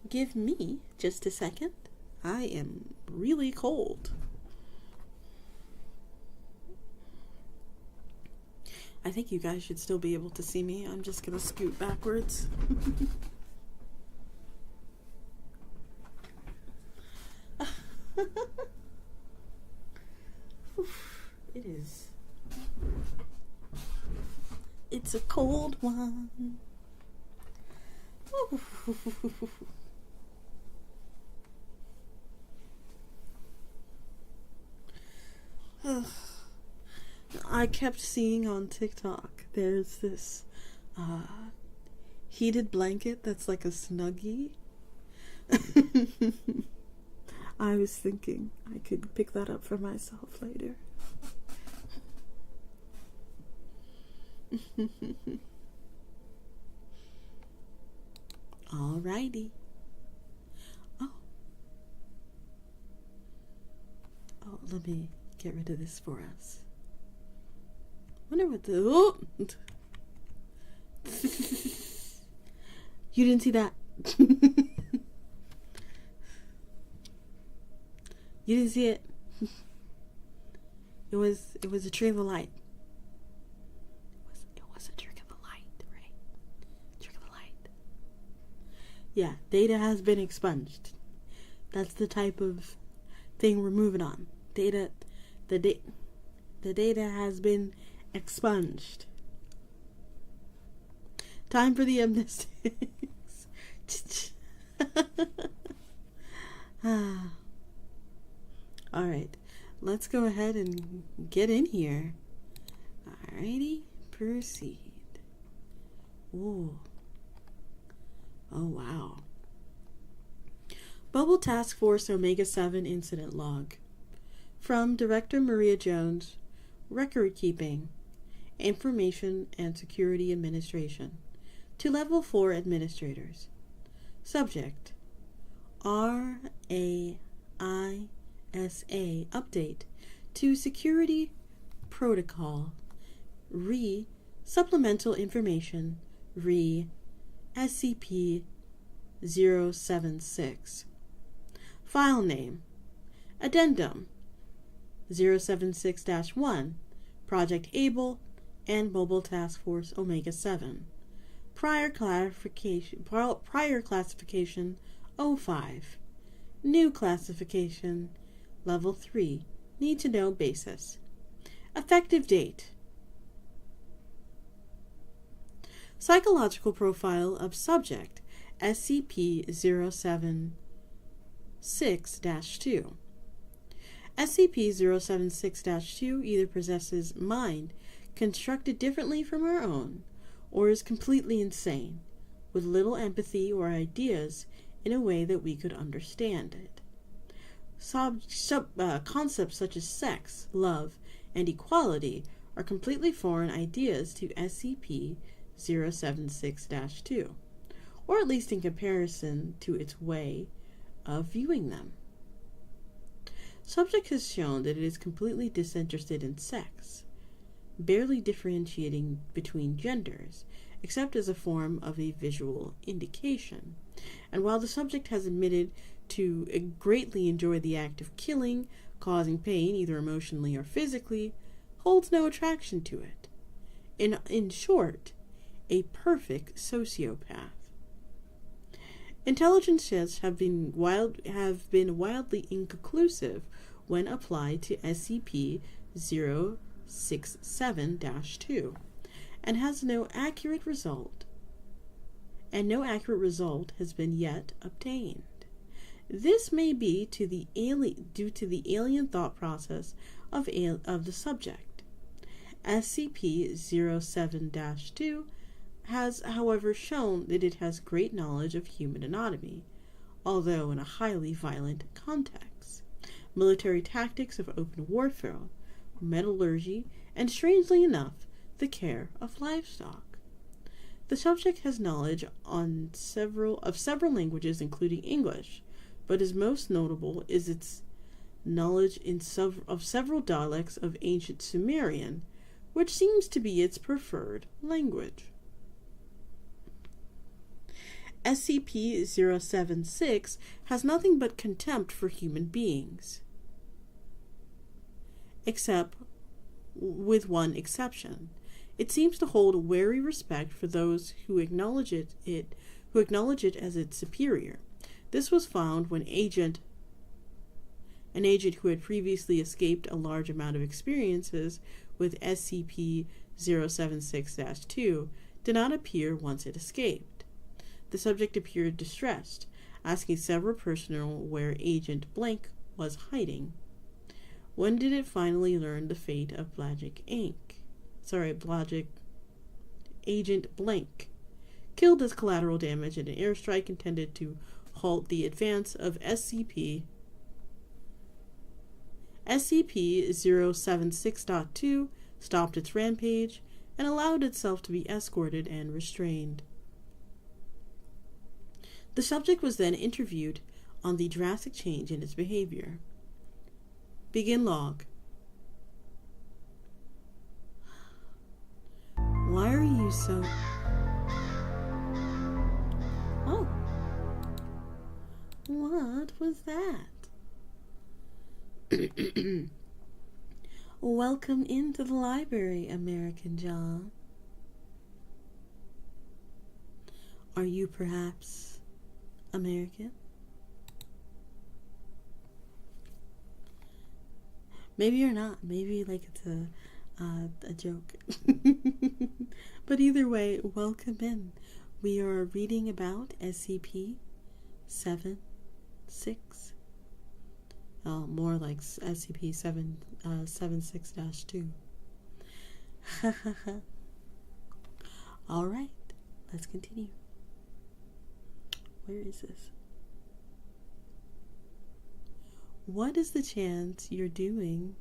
Give me just a second. I am really cold. I think you guys should still be able to see me. I'm just gonna scoot backwards. It is. It's a cold one. I kept seeing on TikTok, there's this heated blanket that's like a Snuggie. I was thinking I could pick that up for myself later. Alrighty. Oh, let me get rid of this for us. Wonder what the... Oh! You didn't see that? You didn't see it? It was a trick of the light. It was a trick of the light, right? Trick of the light. Yeah, data has been expunged. That's the type of thing we're moving on. The data has been expunged. Time for the amnestics. Alright, let's go ahead and get in here. Alrighty, proceed. Ooh. Oh, wow. Bubble Task Force Omega 7 Incident Log. From Director Maria Jones, Record Keeping, Information and Security Administration, to Level 4 Administrators. Subject: RAISA Update to Security Protocol RE Supplemental Information RE SCP-076. File Name: Addendum 076-1 Project Able and Mobile Task Force Omega 7. Prior classification 05. New classification Level 3. Need to know basis. Effective date. Psychological profile of subject SCP-076-2. SCP-076-2 either possesses mind constructed differently from our own, or is completely insane, with little empathy or ideas in a way that we could understand it. Concepts such as sex, love, and equality are completely foreign ideas to SCP-076-2, or at least in comparison to its way of viewing them. Subject has shown that it is completely disinterested in sex, barely differentiating between genders, except as a form of a visual indication. And while the subject has admitted to greatly enjoy the act of killing, causing pain either emotionally or physically, holds no attraction to it. In short, a perfect sociopath. Intelligence tests have been wildly inconclusive when applied to SCP-067-2, and no accurate result has been yet obtained. This may be due to the alien thought process of the subject. SCP-07-2 has, however, shown that it has great knowledge of human anatomy, although in a highly violent context, military tactics of open warfare, metallurgy, and strangely enough, the care of livestock. The subject has knowledge of several languages, including English, but is most notable is its knowledge of several dialects of ancient Sumerian, which seems to be its preferred language. SCP-076 has nothing but contempt for human beings, except with one exception. It seems to hold wary respect for those who acknowledge it as its superior. This was found when an agent who had previously escaped a large amount of experiences with SCP-076-2 did not appear once it escaped. The subject appeared distressed, asking several personnel where Agent Blank was hiding. When did it finally learn the fate of Agent Blank, killed as collateral damage in an airstrike intended to halt the advance of SCP-076.2 stopped its rampage and allowed itself to be escorted and restrained. The subject was then interviewed on the drastic change in its behavior. Begin log. Why are you so... Oh. What was that? Welcome into the library, American John. Are you perhaps American? Maybe you're not. Maybe it's a joke. But either way, welcome in. We are reading about SCP-76. More like SCP-76-2. All right, let's continue. Where is this? What is the chance you're doing?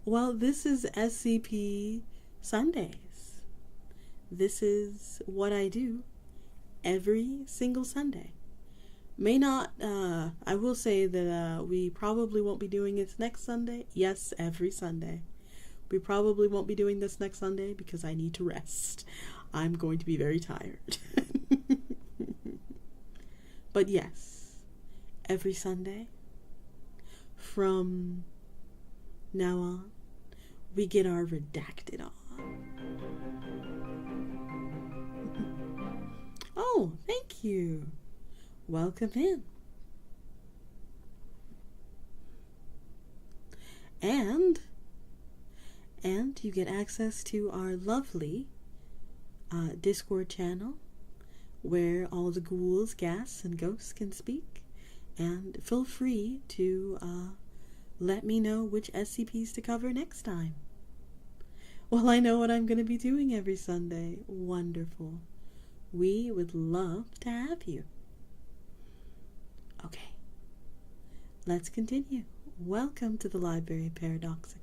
Well, this is SCP Sundays. This is what I do every single Sunday. I will say that we probably won't be doing it next Sunday. Yes, every Sunday. We probably won't be doing this next Sunday because I need to rest. I'm going to be very tired. But yes, every Sunday from now on, we get our Redacted on. Oh, thank you. Welcome in. And you get access to our lovely Discord channel where all the ghouls, ghasts, and ghosts can speak. And feel free to let me know which SCPs to cover next time. Well, I know what I'm going to be doing every Sunday. Wonderful. We would love to have you. Okay, let's continue. Welcome to the Library Paradoxica.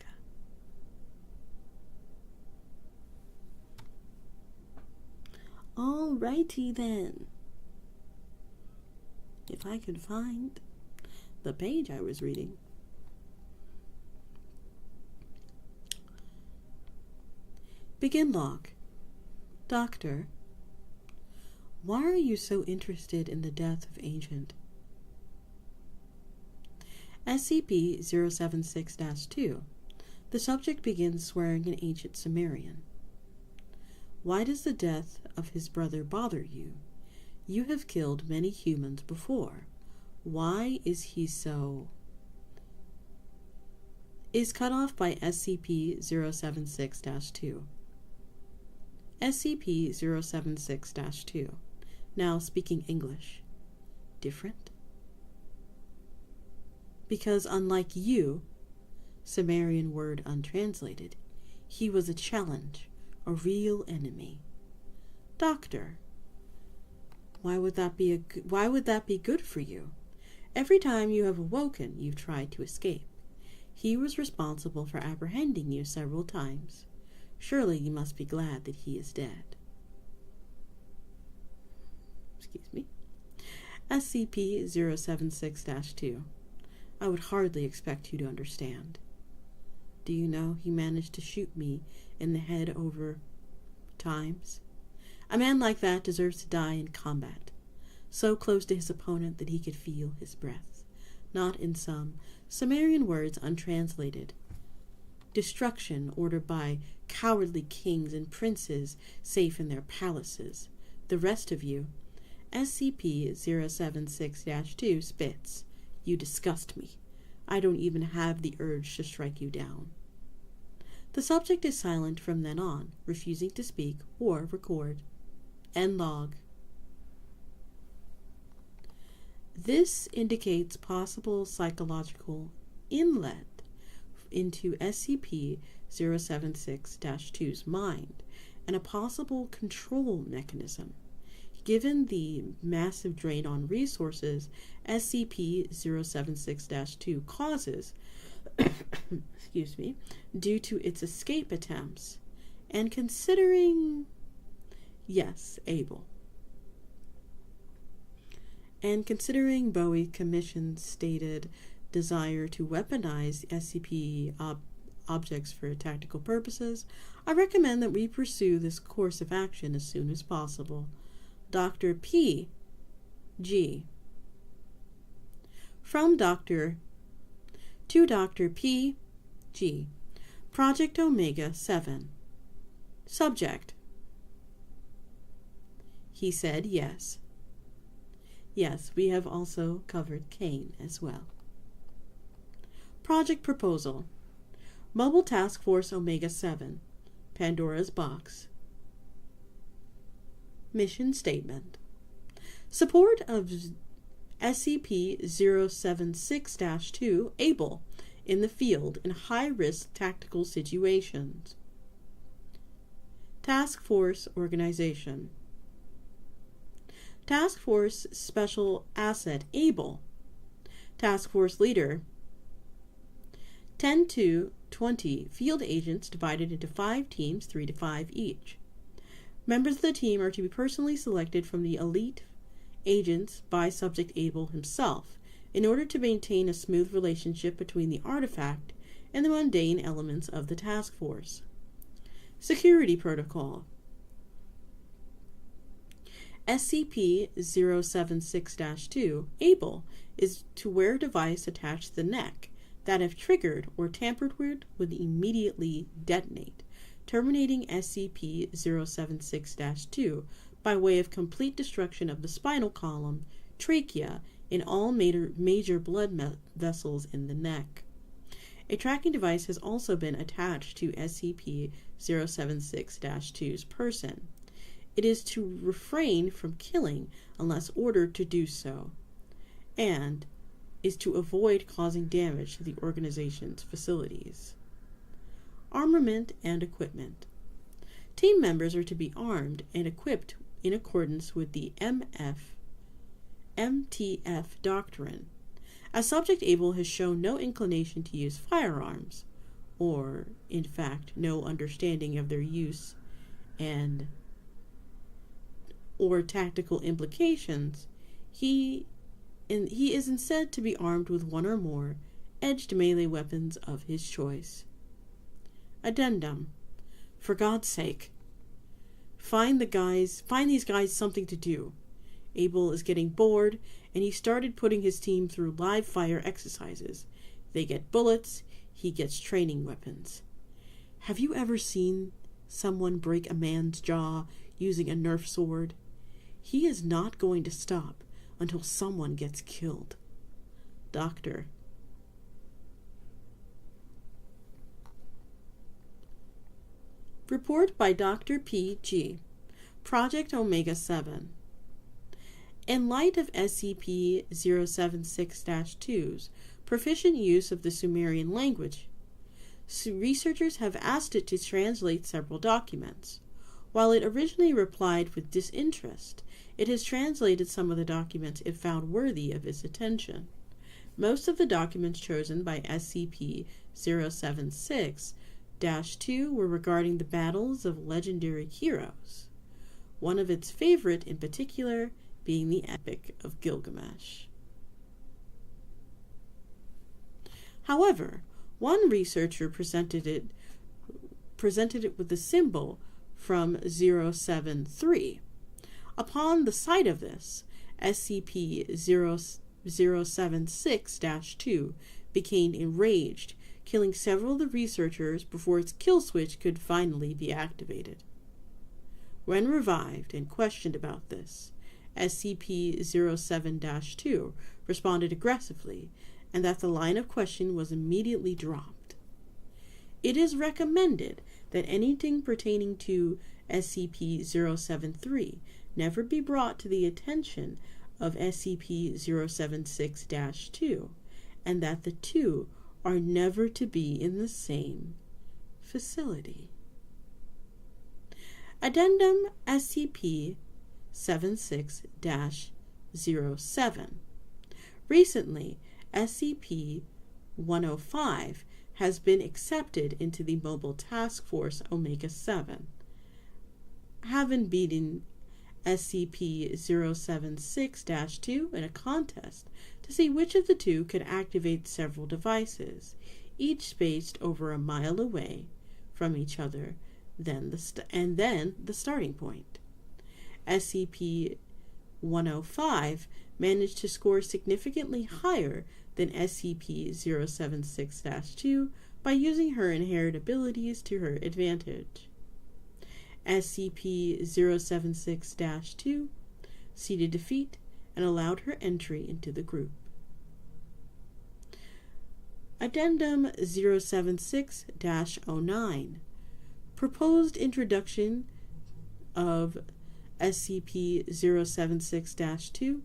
Alrighty then. If I could find the page I was reading. Begin log. Doctor, why are you so interested in the death of Agent SCP-076-2? The subject begins swearing in ancient Sumerian. Why does the death of his brother bother you? You have killed many humans before. Why is he so... Is cut off by SCP-076-2. SCP-076-2. Now speaking English. Different? Because unlike you, Sumerian word untranslated, he was a challenge, a real enemy. Doctor, why would that be good for you? Every time you have awoken, you've tried to escape. He was responsible for apprehending you several times. Surely you must be glad that he is dead. Excuse me. SCP-076-2. I would hardly expect you to understand. Do you know he managed to shoot me in the head over times? A man like that deserves to die in combat, so close to his opponent that he could feel his breath, not in some Sumerian words untranslated. Destruction ordered by cowardly kings and princes safe in their palaces. The rest of you, SCP-076-2 spits, you disgust me. I don't even have the urge to strike you down. The subject is silent from then on, refusing to speak or record. End log. This indicates possible psychological inlet into SCP-076-2's mind and a possible control mechanism. Given the massive drain on resources SCP-076-2 causes excuse me, due to its escape attempts, and considering Bowie Commission's stated desire to weaponize SCP objects for tactical purposes, I recommend that we pursue this course of action as soon as possible. Dr. P. G. From Dr. to Dr. P. G. Project Omega 7. Subject. He said yes. Yes, we have also covered Kane as well. Project Proposal. Mobile Task Force Omega 7. Pandora's Box. Mission Statement. Support of SCP-076-2 ABLE in the field in high-risk tactical situations. Task Force Organization. Task Force Special Asset ABLE. Task Force Leader 10 to 20 field agents divided into 5 teams, 3 to 5 each. Members of the team are to be personally selected from the elite agents by Subject ABLE himself in order to maintain a smooth relationship between the artifact and the mundane elements of the task force. Security Protocol. SCP-076-2 ABLE is to wear a device attached to the neck that, if triggered or tampered with, would immediately detonate, terminating SCP-076-2 by way of complete destruction of the spinal column, trachea, and all major blood vessels in the neck. A tracking device has also been attached to SCP-076-2's person. It is to refrain from killing unless ordered to do so, and is to avoid causing damage to the organization's facilities. Armament and equipment. Team members are to be armed and equipped in accordance with the MTF doctrine. As Subject ABLE has shown no inclination to use firearms, or, in fact, no understanding of their use or tactical implications, he is instead to be armed with one or more edged melee weapons of his choice. Addendum. For God's sake, find these guys something to do. ABLE is getting bored, and he started putting his team through live fire exercises. They get bullets, he gets training weapons. Have you ever seen someone break a man's jaw using a Nerf sword? He is not going to stop until someone gets killed. Doctor. Report by Dr. P. G. Project Omega 7. In light of SCP-076-2's proficient use of the Sumerian language, researchers have asked it to translate several documents. While it originally replied with disinterest, it has translated some of the documents it found worthy of its attention. Most of the documents chosen by SCP-076-2 were regarding the battles of legendary heroes, one of its favorite in particular being the Epic of Gilgamesh. However, one researcher presented it with the symbol from 073. Upon the sight of this, SCP-076-2 became enraged, killing several of the researchers before its kill switch could finally be activated. When revived and questioned about this, SCP-07-2 responded aggressively, and that the line of question was immediately dropped. It is recommended that anything pertaining to SCP-073 never be brought to the attention of SCP-076-2, and that the two are never to be in the same facility. Addendum SCP-76-07. Recently, SCP-105 has been accepted into the Mobile Task Force Omega-7, having beaten SCP-076-2 in a contest to see which of the two could activate several devices, each spaced over a mile away from each other, then the starting point. SCP-105 managed to score significantly higher than SCP-076-2 by using her inherent abilities to her advantage. SCP-076-2 ceded defeat and allowed her entry into the group. Addendum 076-09. Proposed introduction of SCP-076-2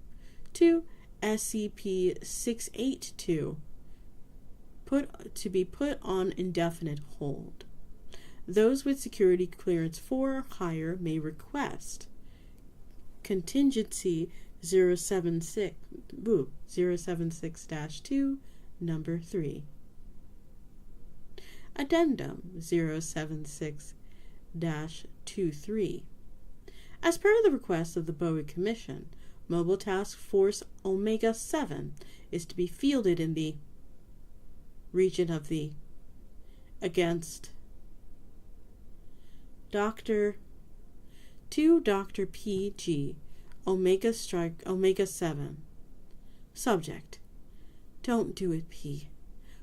to SCP-682 to be put on indefinite hold. Those with security clearance 4 or higher may request Contingency 076-2, Number 3. Addendum 076-23. As per the request of the Bowie Commission, Mobile Task Force Omega-7 is to be fielded in the region of the against Dr. PG Omega-7. Subject: Don't do it, P.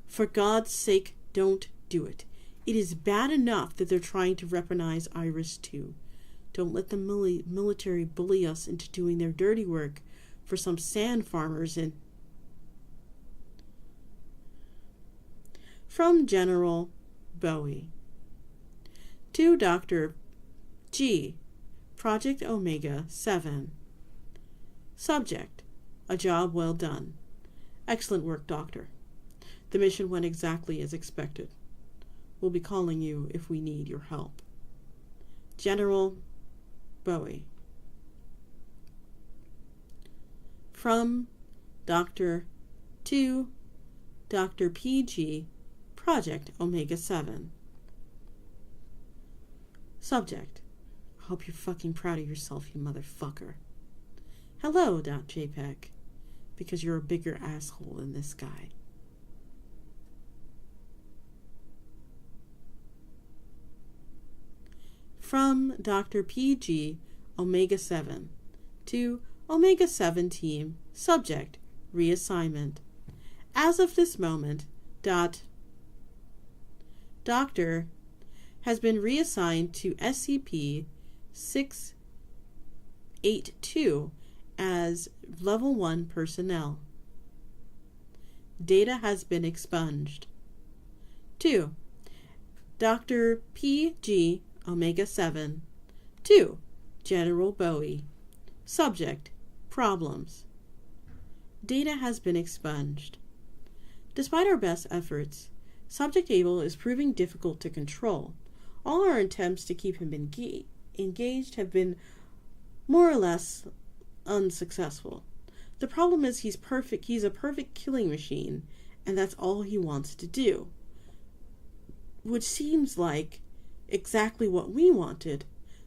For God's sake, don't do it. It is bad enough that they're trying to weaponize Iris 2. Don't let the military bully us into doing their dirty work for some sand farmers in... From General Bowie to Dr. G. Project Omega 7. Subject: A job well done. Excellent work, Doctor. The mission went exactly as expected. We'll be calling you if we need your help. General Bowie. From Dr. to Dr. PG Project Omega 7. Subject: I hope you're fucking proud of yourself, you motherfucker. Hello, .jpg, because you're a bigger asshole than this guy. From Dr. PG Omega 7 to Omega 7 Team. Subject: Reassignment. As of this moment, Doctor has been reassigned to SCP-682 as Level 1 personnel. Data has been expunged. 2. Dr. PG Omega 7 to General Bowie. Subject: Problems. Data has been expunged. Despite our best efforts, Subject Abel is proving difficult to control. All our attempts to keep him engaged have been more or less unsuccessful. The problem is he's a perfect killing machine, and that's all he wants to do. Which seems like exactly what we wanted.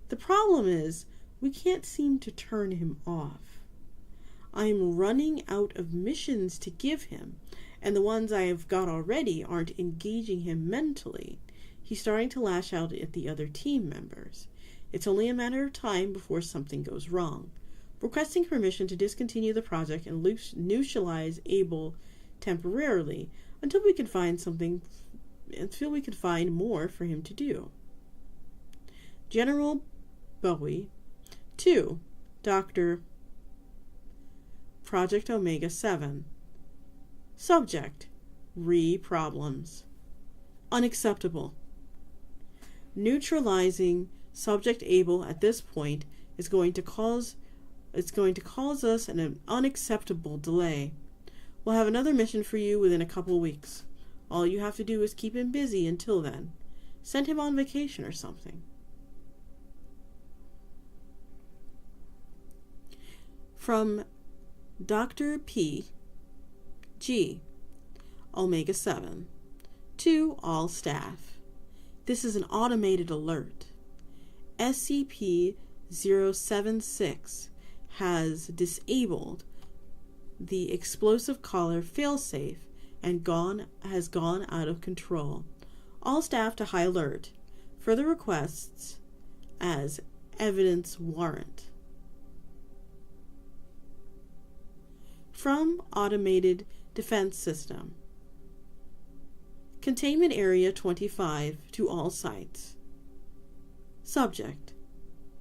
The problem is we can't seem to turn him off. I'm running out of missions to give him, and the ones I've got already aren't engaging him mentally. He's starting to lash out at the other team members. It's only a matter of time before something goes wrong. Requesting permission to discontinue the project and neutralize Abel temporarily until we could find more for him to do. General Bowie. 2. Dr. Project Omega 7. Subject. Problems. Unacceptable. Neutralizing Subject Abel at this point is going to cause us an unacceptable delay. We'll have another mission for you within a couple weeks. All you have to do is keep him busy until then. Send him on vacation or something. From Dr. P. G. Omega 7. To all staff. This is an automated alert. SCP-076 has disabled the explosive collar failsafe and has gone out of control. All staff to high alert. Further requests as evidence warrant. From Automated Defense System. Containment Area 25 to all sites. Subject.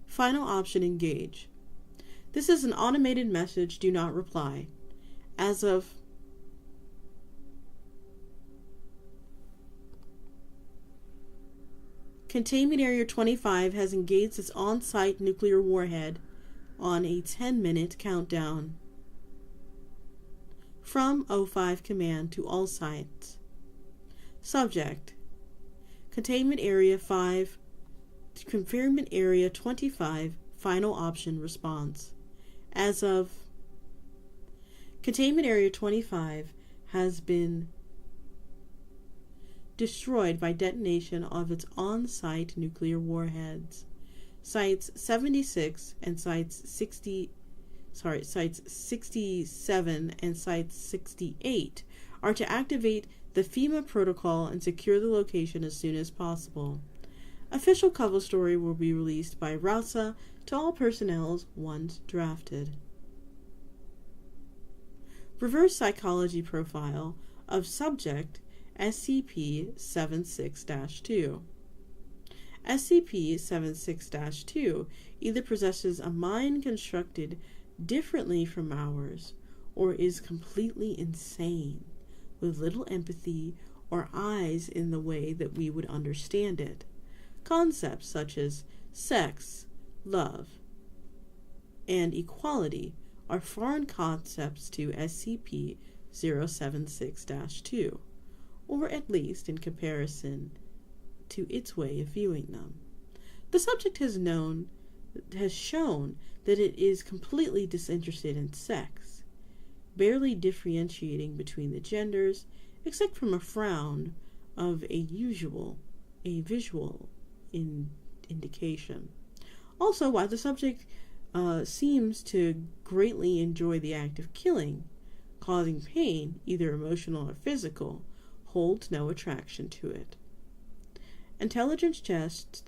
Final option engage. This is an automated message, do not reply. As of Containment Area 25 has engaged its on-site nuclear warhead on a 10-minute countdown. From O5 Command to all sites. Subject. Containment Area 25, final option response. As of Containment Area 25 has been destroyed by detonation of its on-site nuclear warheads. Sites 76 and sites 67 and Site 68 are to activate the FEMA protocol and secure the location as soon as possible. Official cover story will be released by RASA to all personnel once drafted. Reverse psychology profile of subject SCP-76-2. SCP-76-2 either possesses a mind constructed differently from ours, or is completely insane, with little empathy or eyes in the way that we would understand it. Concepts such as sex, love, and equality are foreign concepts to SCP-076-2, or at least in comparison to its way of viewing them. The subject has shown that it is completely disinterested in sex, barely differentiating between the genders, except from a frown of a visual indication. Also, while the subject seems to greatly enjoy the act of killing, causing pain, either emotional or physical, holds no attraction to it. Intelligence tests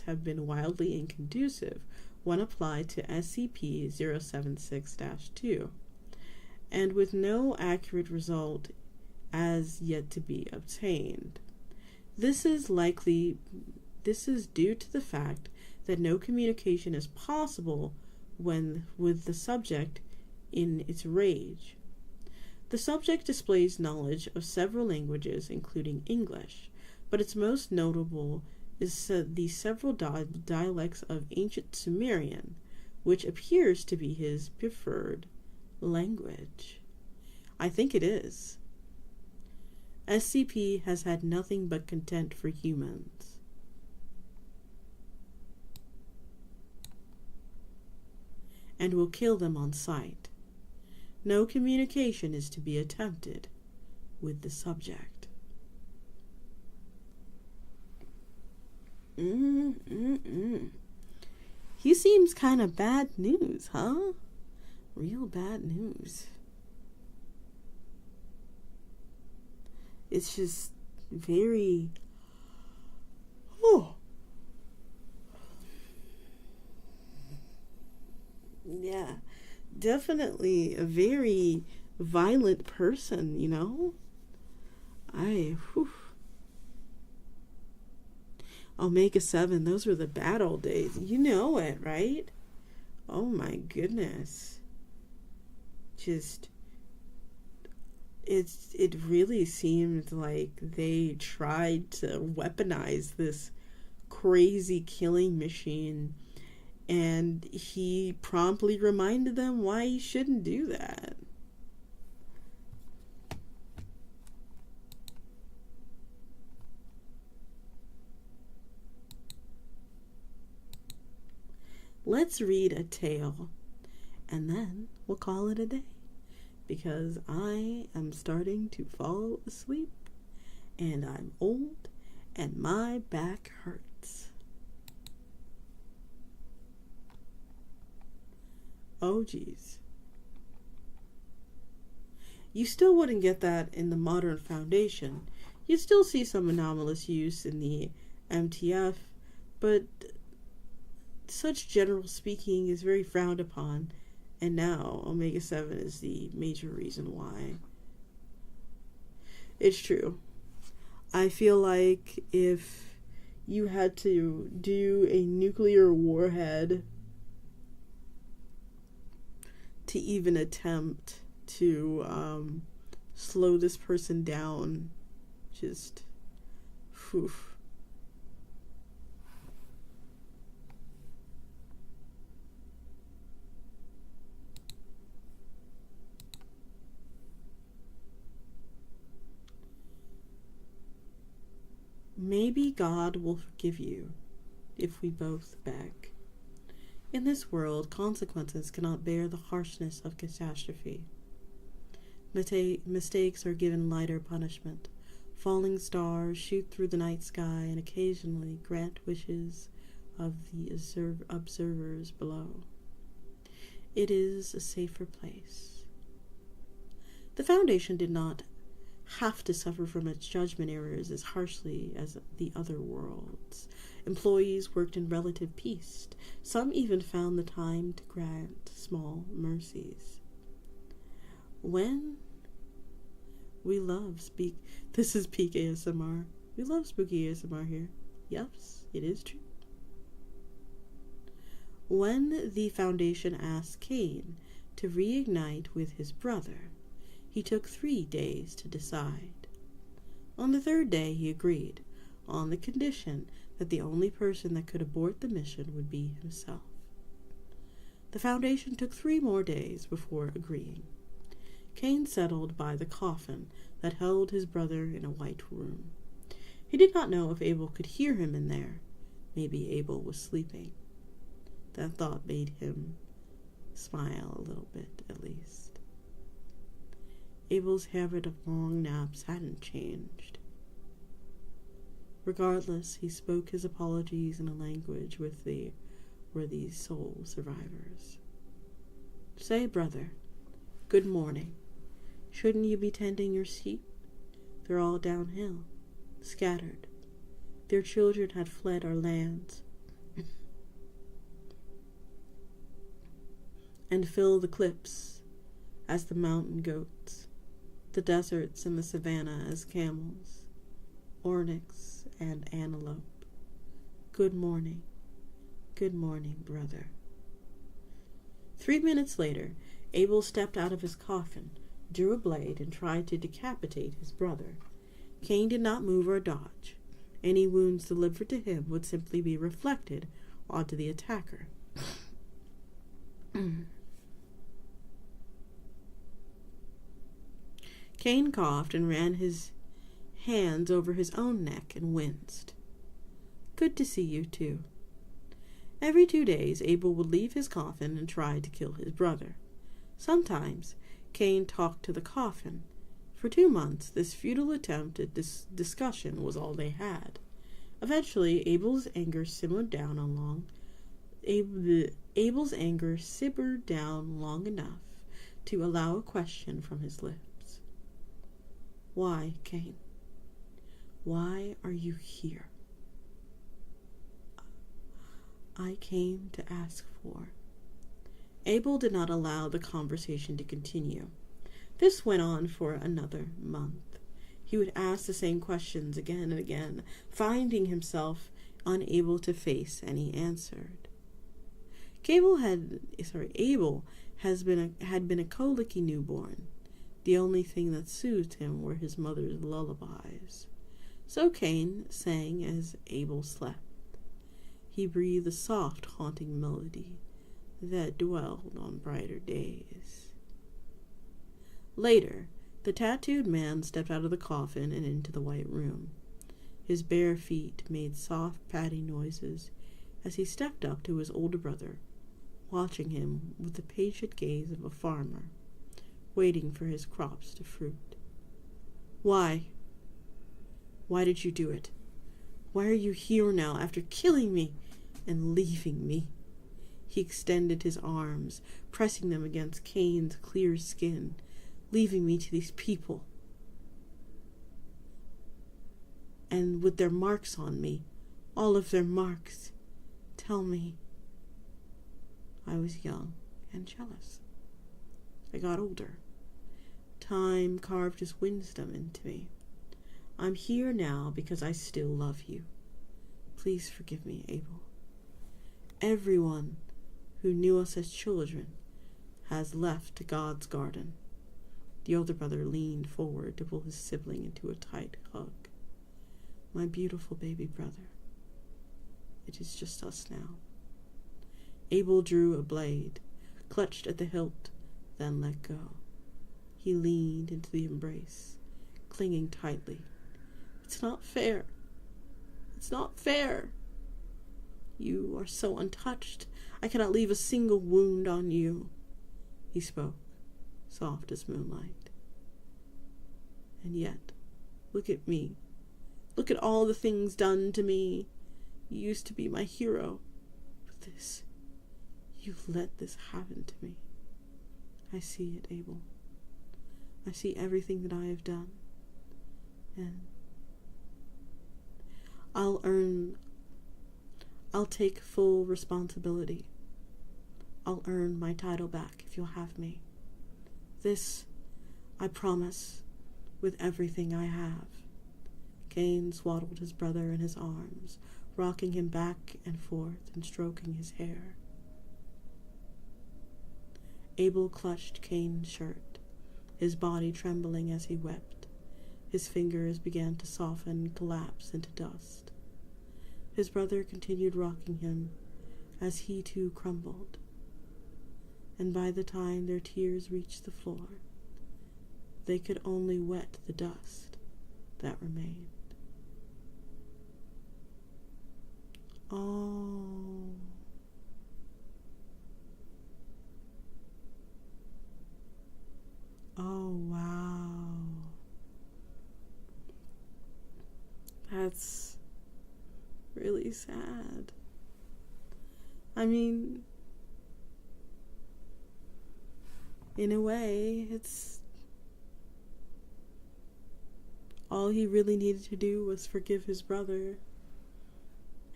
have been wildly inconducive when applied to SCP-076-2, and with no accurate result as yet to be obtained. This is due to the fact that no communication is possible with the subject in its rage. The subject displays knowledge of several languages, including English, but its most notable is the several dialects of ancient Sumerian, which appears to be his preferred language. I think it is. SCP has had nothing but contempt for humans. And will kill them on sight. No communication is to be attempted with the subject. He seems kind of bad news, huh? Real bad news. It's just very, oh, yeah, definitely a very violent person, you know? Whew. Omega 7, those were the bad old days. You know it, right? Oh my goodness. Just, it really seemed like they tried to weaponize this crazy killing machine, and he promptly reminded them why he shouldn't do that. Let's read a tale, and then we'll call it a day, because I am starting to fall asleep, and I'm old, and my back hurts. Oh, geez. You still wouldn't get that in the modern Foundation. You'd still see some anomalous use in the MTF, but such general speaking is very frowned upon, and now Omega 7 is the major reason why. It's true. I feel like if you had to do a nuclear warhead to even attempt to slow this person down, just, whew. Maybe God will forgive you if we both beg. In this world, consequences cannot bear the harshness of catastrophe. Mistakes are given lighter punishment. Falling stars shoot through the night sky and occasionally grant wishes of the observers below. It is a safer place. The Foundation did not have to suffer from its judgment errors as harshly as the other worlds. Employees worked in relative peace. Some even found the time to grant small mercies. When we love this is peak ASMR. We love spooky ASMR here. Yes, it is true. When the Foundation asked Cain to reignite with his brother, he took 3 days to decide. On the 3rd day, he agreed, on the condition that the only person that could abort the mission would be himself. The Foundation took 3 more days before agreeing. Cain settled by the coffin that held his brother in a white room. He did not know if Abel could hear him in there. Maybe Abel was sleeping. That thought made him smile a little bit, at least. Abel's habit of long naps hadn't changed. Regardless, he spoke his apologies in a language were these soul survivors. Say, brother, good morning. Shouldn't you be tending your sheep? They're all downhill, scattered. Their children had fled our lands and fill the cliffs as the mountain goats, the deserts and the savannah as camels, oryx and antelope. Good morning, brother. 3 minutes later, Abel stepped out of his coffin, drew a blade, and tried to decapitate his brother. Cain did not move or dodge. Any wounds delivered to him would simply be reflected onto the attacker. Cain coughed and ran his hands over his own neck and winced. Good to see you, too. Every 2 days, Abel would leave his coffin and try to kill his brother. Sometimes, Cain talked to the coffin. For 2 months, this futile attempt at discussion was all they had. Eventually, Abel's anger simmered down long enough to allow a question from his lips. Why, Cain? Why are you here? I came to ask for. Abel did not allow the conversation to continue. This went on for another month. He would ask the same questions again and again, finding himself unable to face any answered. Abel had been a colicky newborn. The only thing that soothed him were his mother's lullabies. So Cain sang as Abel slept. He breathed a soft, haunting melody that dwelled on brighter days. Later, the tattooed man stepped out of the coffin and into the white room. His bare feet made soft padding noises as he stepped up to his older brother, watching him with the patient gaze of a farmer, waiting for his crops to fruit. Why? Why did you do it? Why are you here now after killing me and leaving me? He extended his arms, pressing them against Cain's clear skin, leaving me to these people. And with their marks on me, all of their marks, tell me. I was young and jealous. I got older. Time carved his wisdom into me. I'm here now because I still love you. Please forgive me, Abel. Everyone who knew us as children has left God's garden. The older brother leaned forward to pull his sibling into a tight hug. My beautiful baby brother. It is just us now. Abel drew a blade, clutched at the hilt, then let go. He leaned into the embrace, clinging tightly. It's not fair. It's not fair. You are so untouched. I cannot leave a single wound on you. He spoke, soft as moonlight. And yet, look at me. Look at all the things done to me. You used to be my hero. But this, you've let this happen to me. I see it, Abel. I see everything that I have done. And I'll take full responsibility. I'll earn my title back if you'll have me. This, I promise, with everything I have. Cain swaddled his brother in his arms, rocking him back and forth and stroking his hair. Abel clutched Cain's shirt, his body trembling as he wept. His fingers began to soften and collapse into dust. His brother continued rocking him as he too crumbled. And by the time their tears reached the floor, they could only wet the dust that remained. Oh. Oh, wow. That's really sad. I mean, in a way, it's all he really needed to do was forgive his brother.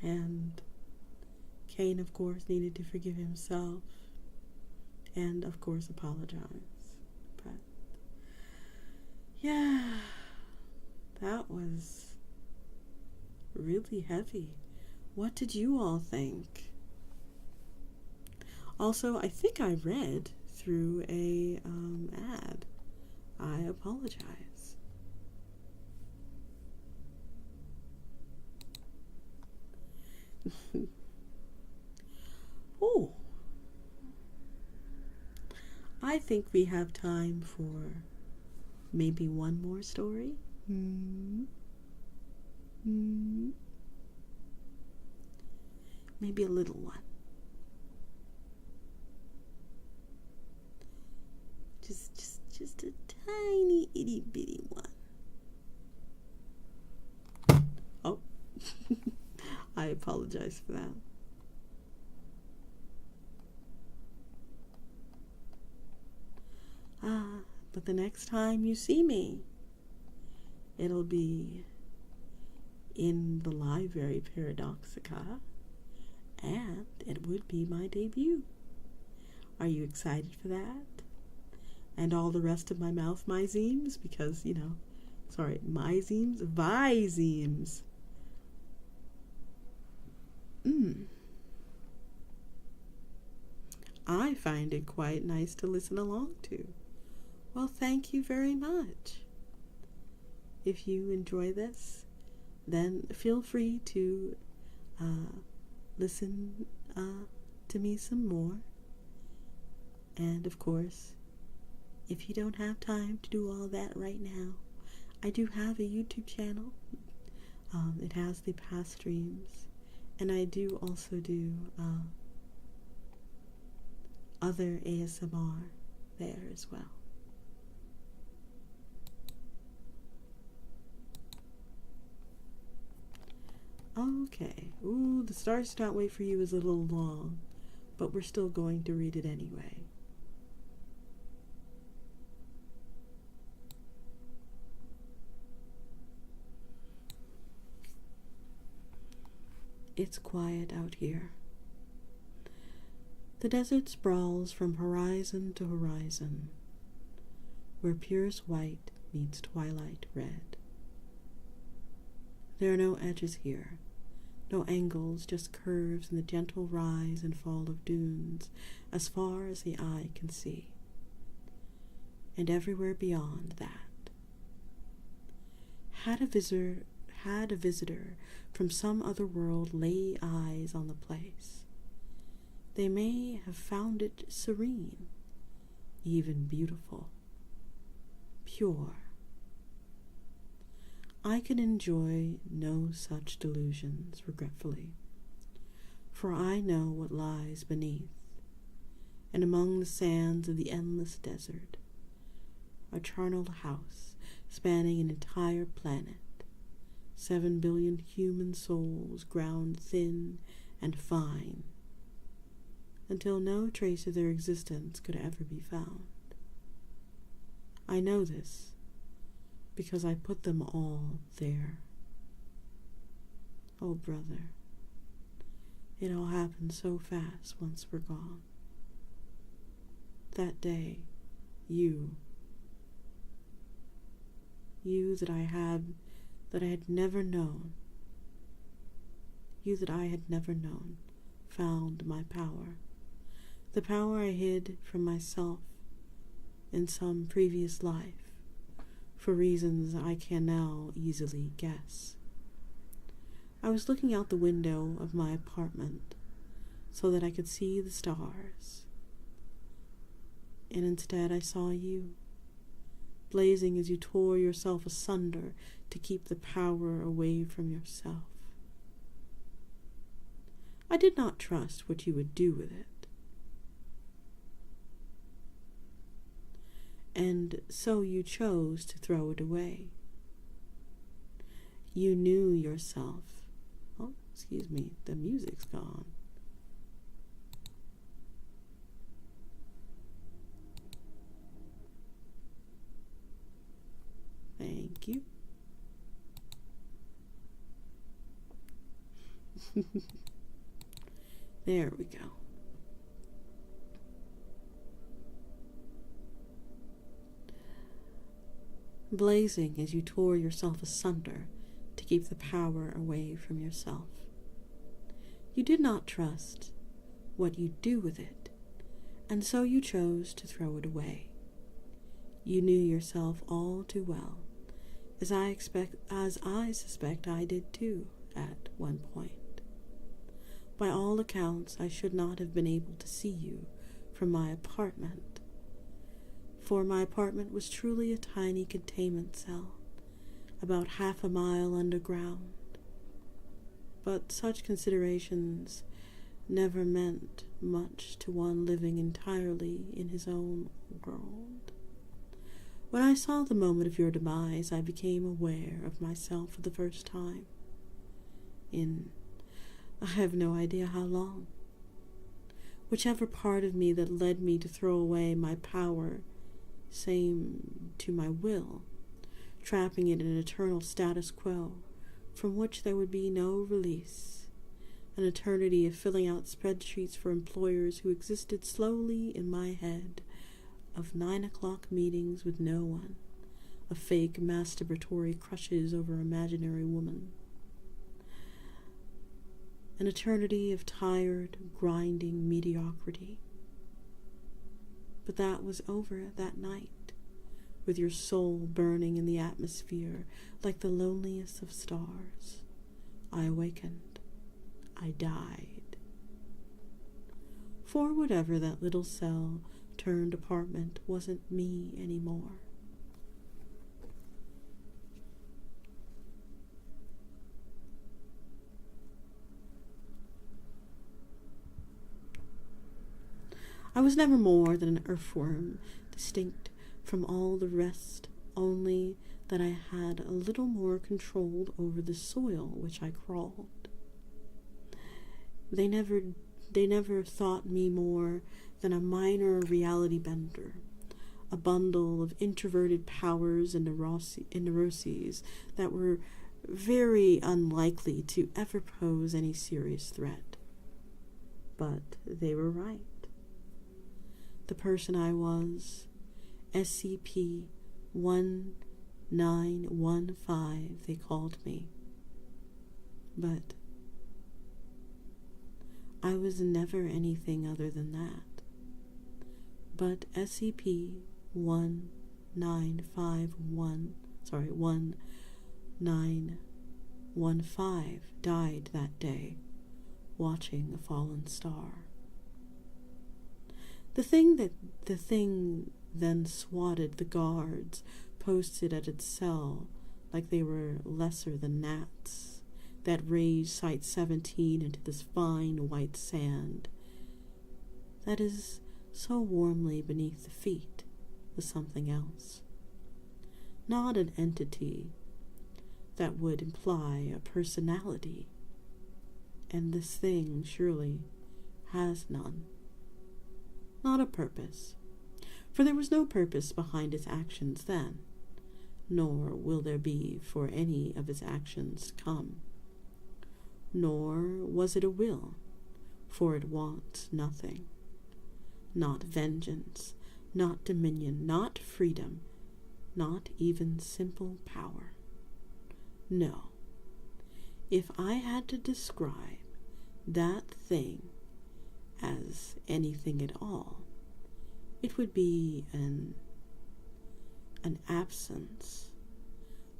And Cain, of course, needed to forgive himself and, of course, apologize. But, yeah, that was really heavy. What did you all think? Also, I think I read through a ad. I apologize. Oh, I think we have time for maybe one more story. Maybe a little one. Just a tiny itty bitty one. Oh. I apologize for that. But the next time you see me, it'll be in the library Paradoxica, and it would be my debut. Are you excited for that? And all the rest of my mouth myzemes, because, myzemes, vizemes. I find it quite nice to listen along to. Well, thank you very much. If you enjoy this, then feel free to listen to me some more. And of course, if you don't have time to do all that right now, I do have a YouTube channel. It has the past streams, and I do also do other ASMR there as well. Okay. Ooh, The Stars Do Not Wait For You is a little long, but we're still going to read it anyway. It's quiet out here. The desert sprawls from horizon to horizon, where purest white meets twilight red. There are no edges here, no angles, just curves in the gentle rise and fall of dunes as far as the eye can see, and everywhere beyond that. Had a visitor from some other world lay eyes on the place, they may have found it serene, even beautiful, pure. I can enjoy no such delusions regretfully, for I know what lies beneath, and among the sands of the endless desert, a charnel house spanning an entire planet, 7 billion human souls ground thin and fine, until no trace of their existence could ever be found. I know this because I put them all there. Oh, brother, it all happened so fast once we're gone. That day, you that I had never known, found my power. The power I hid from myself in some previous life, for reasons I can now easily guess. I was looking out the window of my apartment so that I could see the stars, and instead I saw you, blazing as you tore yourself asunder to keep the power away from yourself. I did not trust what you would do with it. And so you chose to throw it away. You knew yourself. Oh, excuse me, the music's gone. Thank you. There we go. Blazing as you tore yourself asunder to keep the power away from yourself. You did not trust what you'd do with it, and so you chose to throw it away. You knew yourself all too well, as I suspect I did too at one point. By all accounts, I should not have been able to see you from my apartment, for my apartment was truly a tiny containment cell, about half a mile underground. But such considerations never meant much to one living entirely in his own world. When I saw the moment of your demise, I became aware of myself for the first time in I have no idea how long. Whichever part of me that led me to throw away my power, same to my will, trapping it in an eternal status quo, from which there would be no release, an eternity of filling out spreadsheets for employers who existed slowly in my head, of 9 o'clock meetings with no one, of fake masturbatory crushes over imaginary women, an eternity of tired, grinding mediocrity. But that was over that night, with your soul burning in the atmosphere like the loneliest of stars. I awakened. I died. For whatever that little cell turned apartment wasn't me anymore. I was never more than an earthworm, distinct from all the rest, only that I had a little more control over the soil which I crawled. They never thought me more than a minor reality bender, a bundle of introverted powers and neuroses that were very unlikely to ever pose any serious threat. But they were right. The person I was, SCP-1915, they called me. But I was never anything other than that. But SCP-1915 died that day, watching a fallen star. The thing then swatted the guards posted at its cell like they were lesser than gnats that raised Site-17 into this fine white sand that is so warmly beneath the feet was something else. Not an entity that would imply a personality, and this thing surely has none. Not a purpose, for there was no purpose behind its actions then, nor will there be for any of its actions to come. Nor was it a will, for it wants nothing. Not vengeance, not dominion, not freedom, not even simple power. No. If I had to describe that thing as anything at all, it would be an absence,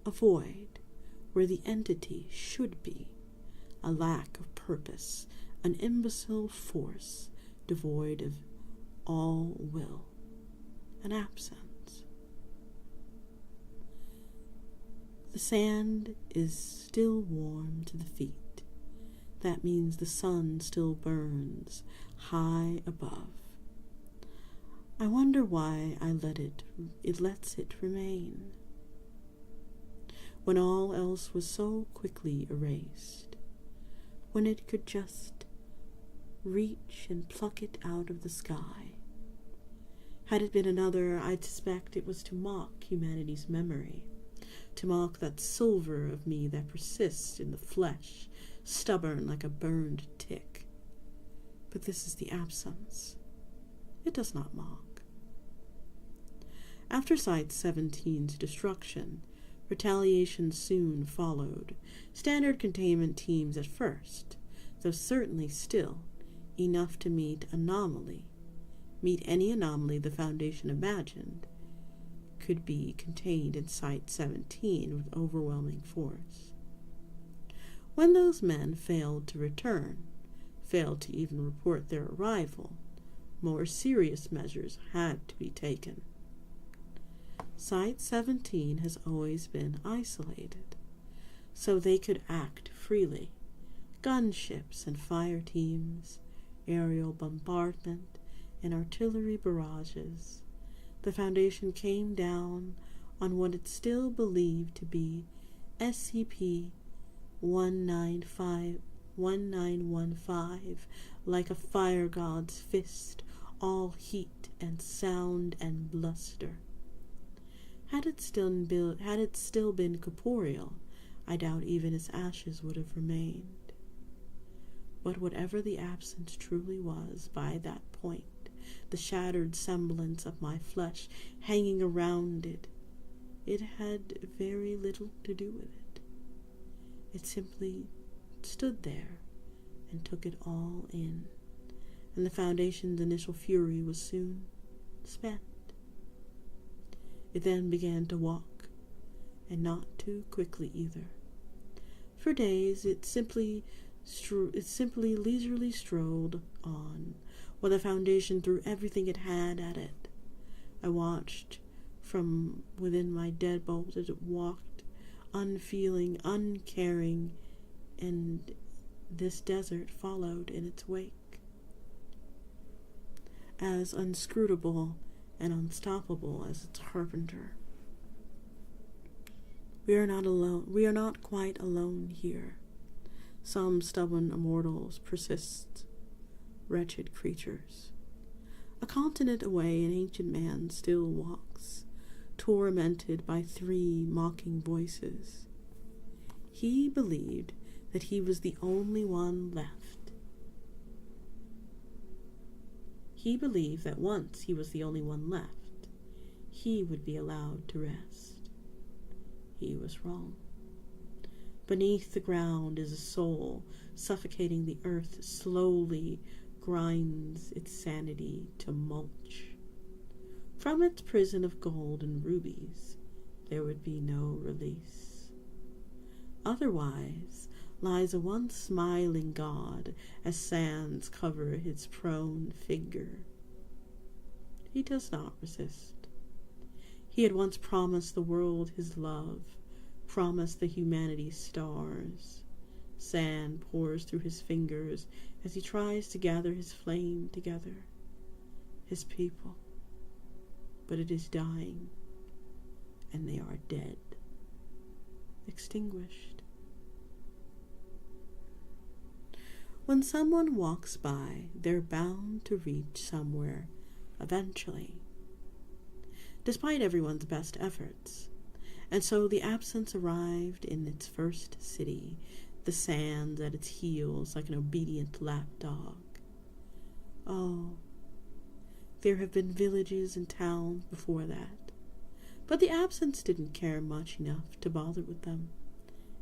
a void where the entity should be, a lack of purpose, an imbecile force devoid of all will, an absence. The sand is still warm to the feet. That means the sun still burns high above. I wonder why it lets it remain, when all else was so quickly erased, when it could just reach and pluck it out of the sky. Had it been another, I'd suspect it was to mock humanity's memory, to mock that silver of me that persists in the flesh, stubborn like a burned tick. But this is the absence. It does not mock. After Site-17's destruction, retaliation soon followed. Standard containment teams at first, though certainly still enough to meet any anomaly the Foundation imagined could be contained in Site-17 with overwhelming force. When those men failed to return, failed to even report their arrival, more serious measures had to be taken. Site-17 has always been isolated, so they could act freely. Gunships and fire teams, aerial bombardment, and artillery barrages. The Foundation came down on what it still believed to be SCP-1915 like a fire god's fist, all heat and sound and bluster. Had it still been corporeal, I doubt even its ashes would have remained. But whatever the absence truly was by that point, the shattered semblance of my flesh hanging around it, it had very little to do with it. It simply stood there and took it all in, and the Foundation's initial fury was soon spent. It then began to walk, and not too quickly either. For days it simply leisurely strolled on, while the Foundation threw everything it had at it. I watched from within my deadbolt as it walked, unfeeling, uncaring, and this desert followed in its wake. As inscrutable and unstoppable as its harbinger. We are not alone. We are not quite alone here. Some stubborn immortals persist, wretched creatures. A continent away, an ancient man still walks, tormented by 3 mocking voices. He believed that he was the only one left. He believed that once he was the only one left, he would be allowed to rest. He was wrong. Beneath the ground is a soul, suffocating the earth, slowly grinds its sanity to mulch. From its prison of gold and rubies, there would be no release. Otherwise lies a once smiling god as sands cover his prone figure. He does not resist. He had once promised the world his love, promised the humanity stars. Sand pours through his fingers as he tries to gather his flame together, his people. But it is dying, and they are dead, extinguished. When someone walks by, they're bound to reach somewhere eventually, despite everyone's best efforts. And so the absence arrived in its first city, the sands at its heels like an obedient lapdog. Oh, there have been villages and towns before that, but the absence didn't care much enough to bother with them.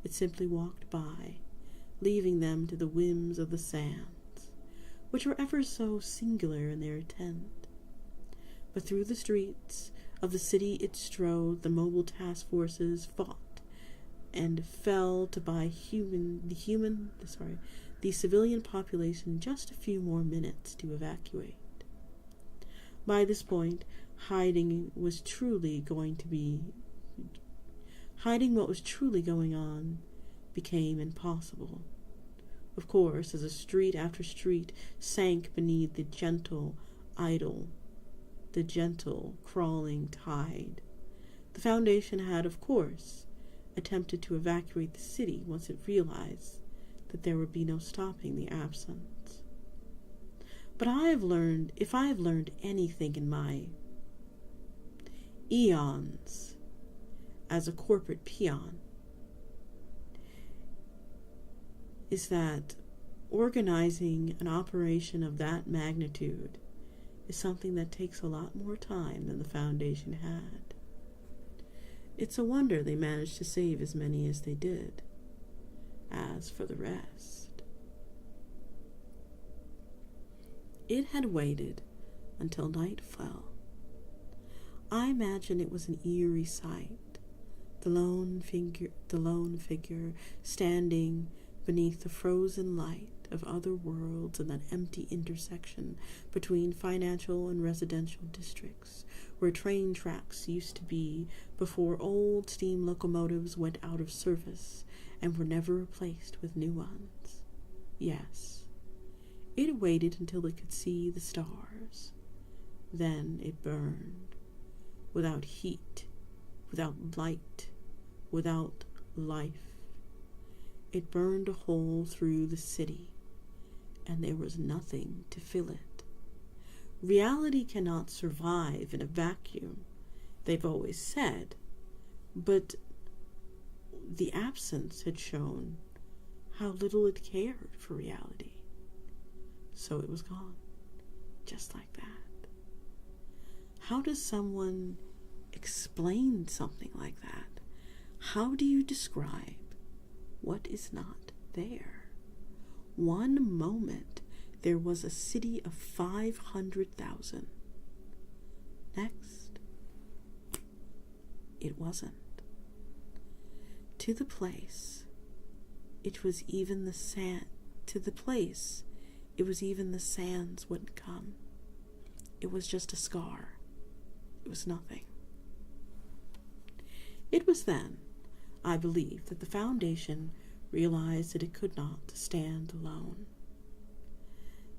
It simply walked by, leaving them to the whims of the sands, which were ever so singular in their intent. But through the streets of the city it strode, the mobile task forces fought and fell to buy the civilian population just a few more minutes to evacuate. By this point, hiding what was truly going on became impossible. Of course, as street after street sank beneath the gentle, crawling tide, the Foundation had, of course, attempted to evacuate the city once it realized that there would be no stopping the absence. But if I have learned anything in my eons as a corporate peon, is that organizing an operation of that magnitude is something that takes a lot more time than the Foundation had. It's a wonder they managed to save as many as they did. As for the rest, it had waited until night fell. I imagine it was an eerie sight, the lone figure standing beneath the frozen light of other worlds in that empty intersection between financial and residential districts, where train tracks used to be before old steam locomotives went out of service and were never replaced with new ones. Yes, it waited until it could see the stars. Then it burned, without heat, without light, without life. It burned a hole through the city, and there was nothing to fill it. Reality cannot survive in a vacuum, they've always said, but the absence had shown how little it cared for reality. So it was gone, just like that. How does someone explain something like that? How do you describe what is not there? One moment, there was a city of 500,000. Next, it wasn't. To the place, it was even the sand. To the place, it was even the sands wouldn't come. It was just a scar. It was nothing. It was then, I believe, that the Foundation realized that it could not stand alone.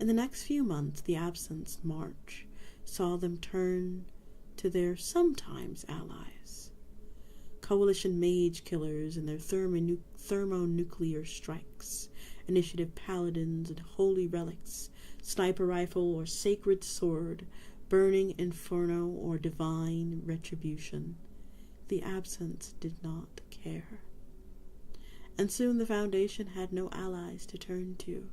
In the next few months, the absence march saw them turn to their sometimes allies, coalition mage killers and their thermonuclear strikes, initiative paladins and holy relics, sniper rifle or sacred sword, burning inferno or divine retribution. The absence did not care. And soon the Foundation had no allies to turn to.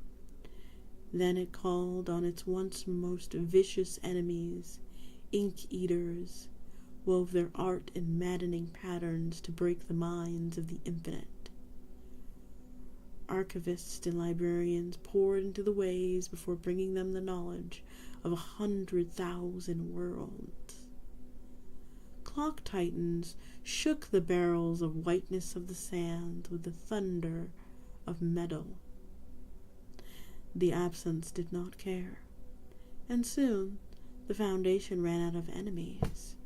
Then it called on its once most vicious enemies, ink-eaters, wove their art in maddening patterns to break the minds of the infinite. Archivists and librarians poured into the waves before bringing them the knowledge of 100,000 worlds. Clock titans shook the barrels of whiteness of the sands with the thunder of metal. The absence did not care, and soon the Foundation ran out of enemies.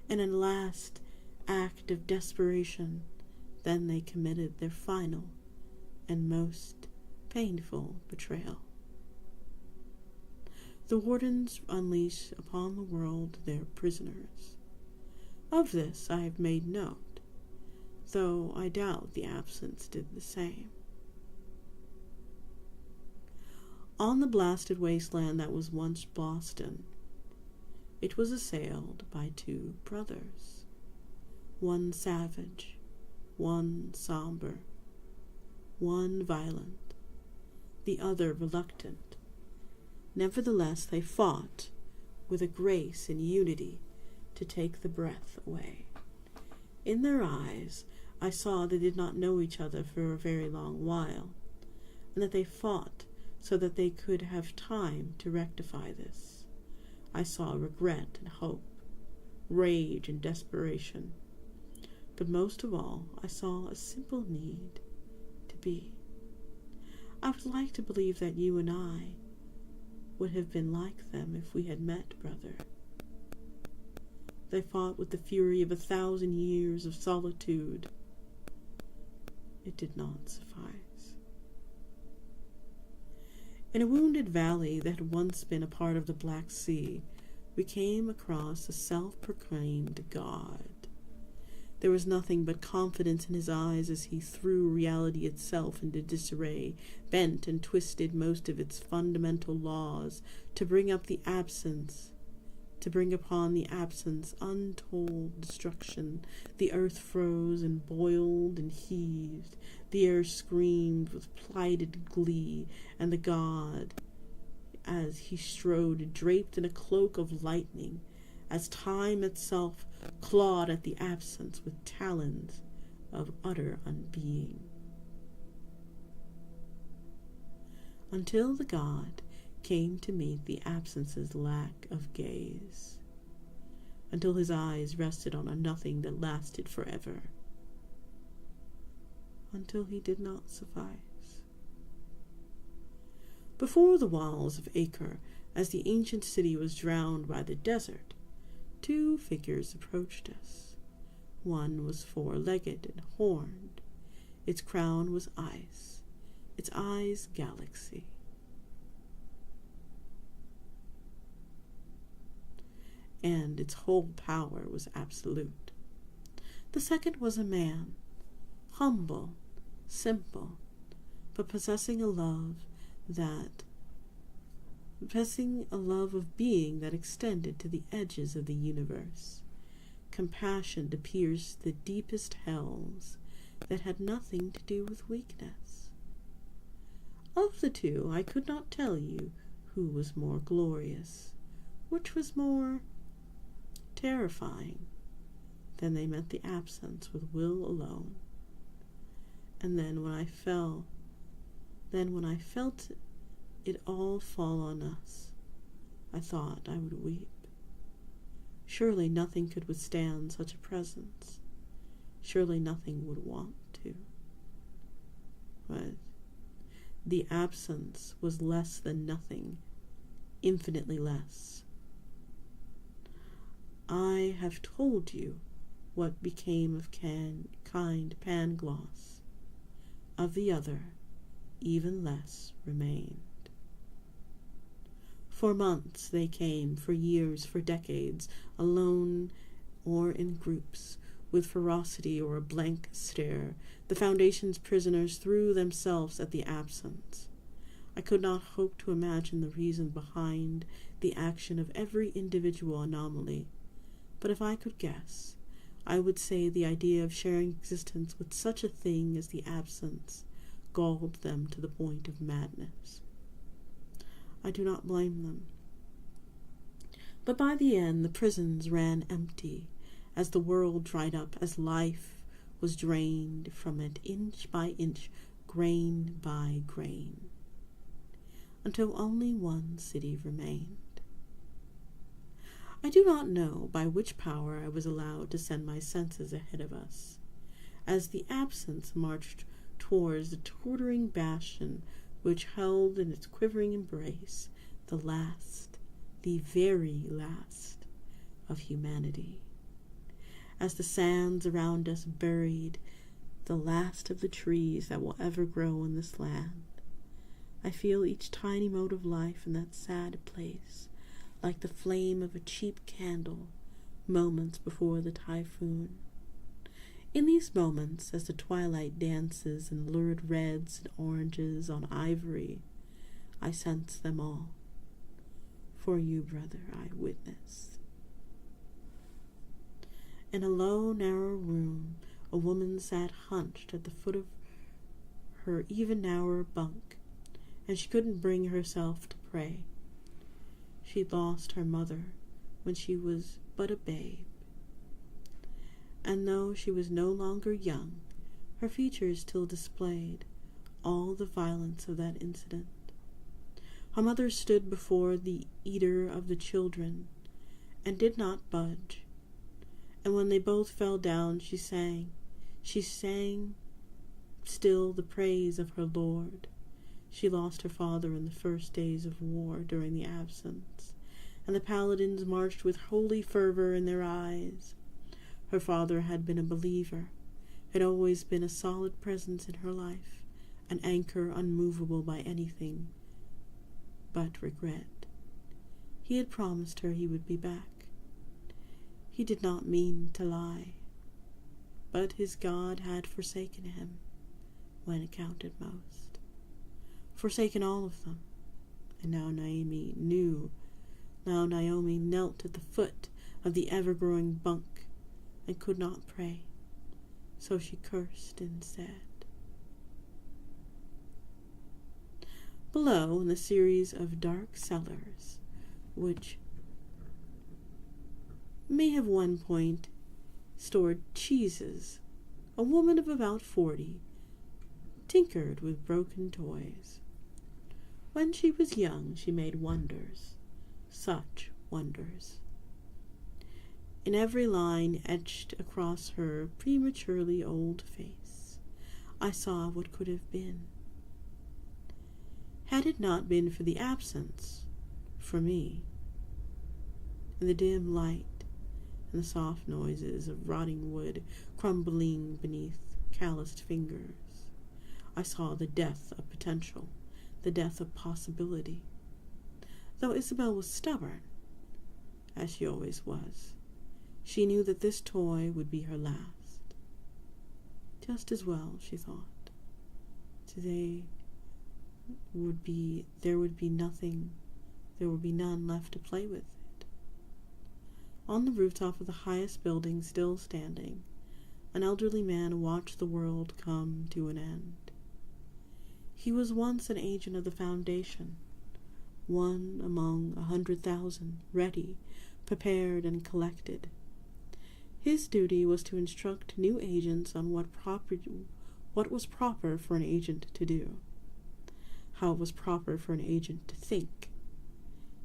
In a last act of desperation, then they committed their final and most painful betrayal. The wardens unleashed upon the world their prisoners. Of this I have made note, though I doubt the absence did the same. On the blasted wasteland that was once Boston, it was assailed by two brothers, one savage, one somber, one violent, the other reluctant. Nevertheless, they fought with a grace and unity to take the breath away. In their eyes, I saw they did not know each other for a very long while, and that they fought so that they could have time to rectify this. I saw regret and hope, rage and desperation, but most of all, I saw a simple need to be. I would like to believe that you and I would have been like them if we had met, brother. They fought with the fury of 1,000 years of solitude. It did not suffice. In a wounded valley that had once been a part of the Black Sea, we came across a self-proclaimed god. There was nothing but confidence in his eyes as he threw reality itself into disarray, bent and twisted most of its fundamental laws to bring upon the absence untold destruction. The earth froze and boiled and heaved. The air screamed with plighted glee, and the god, as he strode, draped in a cloak of lightning, as time itself clawed at the absence with talons of utter unbeing. Until the god came to meet the absence's lack of gaze, until his eyes rested on a nothing that lasted forever, until he did not suffice. Before the walls of Acre, as the ancient city was drowned by the desert, two figures approached us. One was four-legged and horned. Its crown was ice, its eyes galaxy. And its whole power was absolute. The second was a man, humble, simple, but possessing a love of being that extended to the edges of the universe, compassion to pierce the deepest hells that had nothing to do with weakness. Of the two, I could not tell you who was more glorious, which was more terrifying. Then they met the absence with will alone. And then when I felt it all fall on us, I thought I would weep. Surely nothing could withstand such a presence. Surely nothing would want to. But the absence was less than nothing, infinitely less. I have told you what became of kind Pangloss. Of the other, even less remained. For months they came, for years, for decades, alone or in groups, with ferocity or a blank stare. The Foundation's prisoners threw themselves at the absence. I could not hope to imagine the reason behind the action of every individual anomaly, but if I could guess, I would say the idea of sharing existence with such a thing as the absence galled them to the point of madness. I do not blame them. But by the end, the prisons ran empty, as the world dried up, as life was drained from it inch by inch, grain by grain, until only one city remained. I do not know by which power I was allowed to send my senses ahead of us, as the absence marched towards the tottering bastion which held in its quivering embrace the last, the very last of humanity. As the sands around us buried the last of the trees that will ever grow in this land, I feel each tiny mote of life in that sad place like the flame of a cheap candle moments before the typhoon. In these moments, as the twilight dances in lurid reds and oranges on ivory, I sense them all. For you, brother, I witness. In a low, narrow room, a woman sat hunched at the foot of her even narrower bunk, and she couldn't bring herself to pray. She'd lost her mother when she was but a babe. And though she was no longer young, her features still displayed all the violence of that incident. Her mother stood before the eater of the children and did not budge. And when they both fell down, she sang still the praise of her Lord. She lost her father in the first days of war during the absence, and the paladins marched with holy fervor in their eyes. Her father had been a believer, had always been a solid presence in her life, an anchor unmovable by anything but regret. He had promised her he would be back. He did not mean to lie, but his God had forsaken him when it counted most. Forsaken all of them, and now Naomi knelt at the foot of the ever-growing bunk and could not pray, so she cursed instead. Below, in the series of dark cellars, which may have one point stored cheeses, a woman of about 40 tinkered with broken toys. When she was young, she made wonders, such wonders. In every line etched across her prematurely old face, I saw what could have been. Had it not been for the absence, for me, in the dim light and the soft noises of rotting wood crumbling beneath calloused fingers, I saw the death of potential, the death of possibility. Though Isabel was stubborn, as she always was, she knew that this toy would be her last. Just as well, she thought. There would be none left to play with it. On the rooftop of the highest building still standing, an elderly man watched the world come to an end. He was once an agent of the Foundation, one among 100,000, ready, prepared, and collected. His duty was to instruct new agents on what was proper for an agent to do, how it was proper for an agent to think,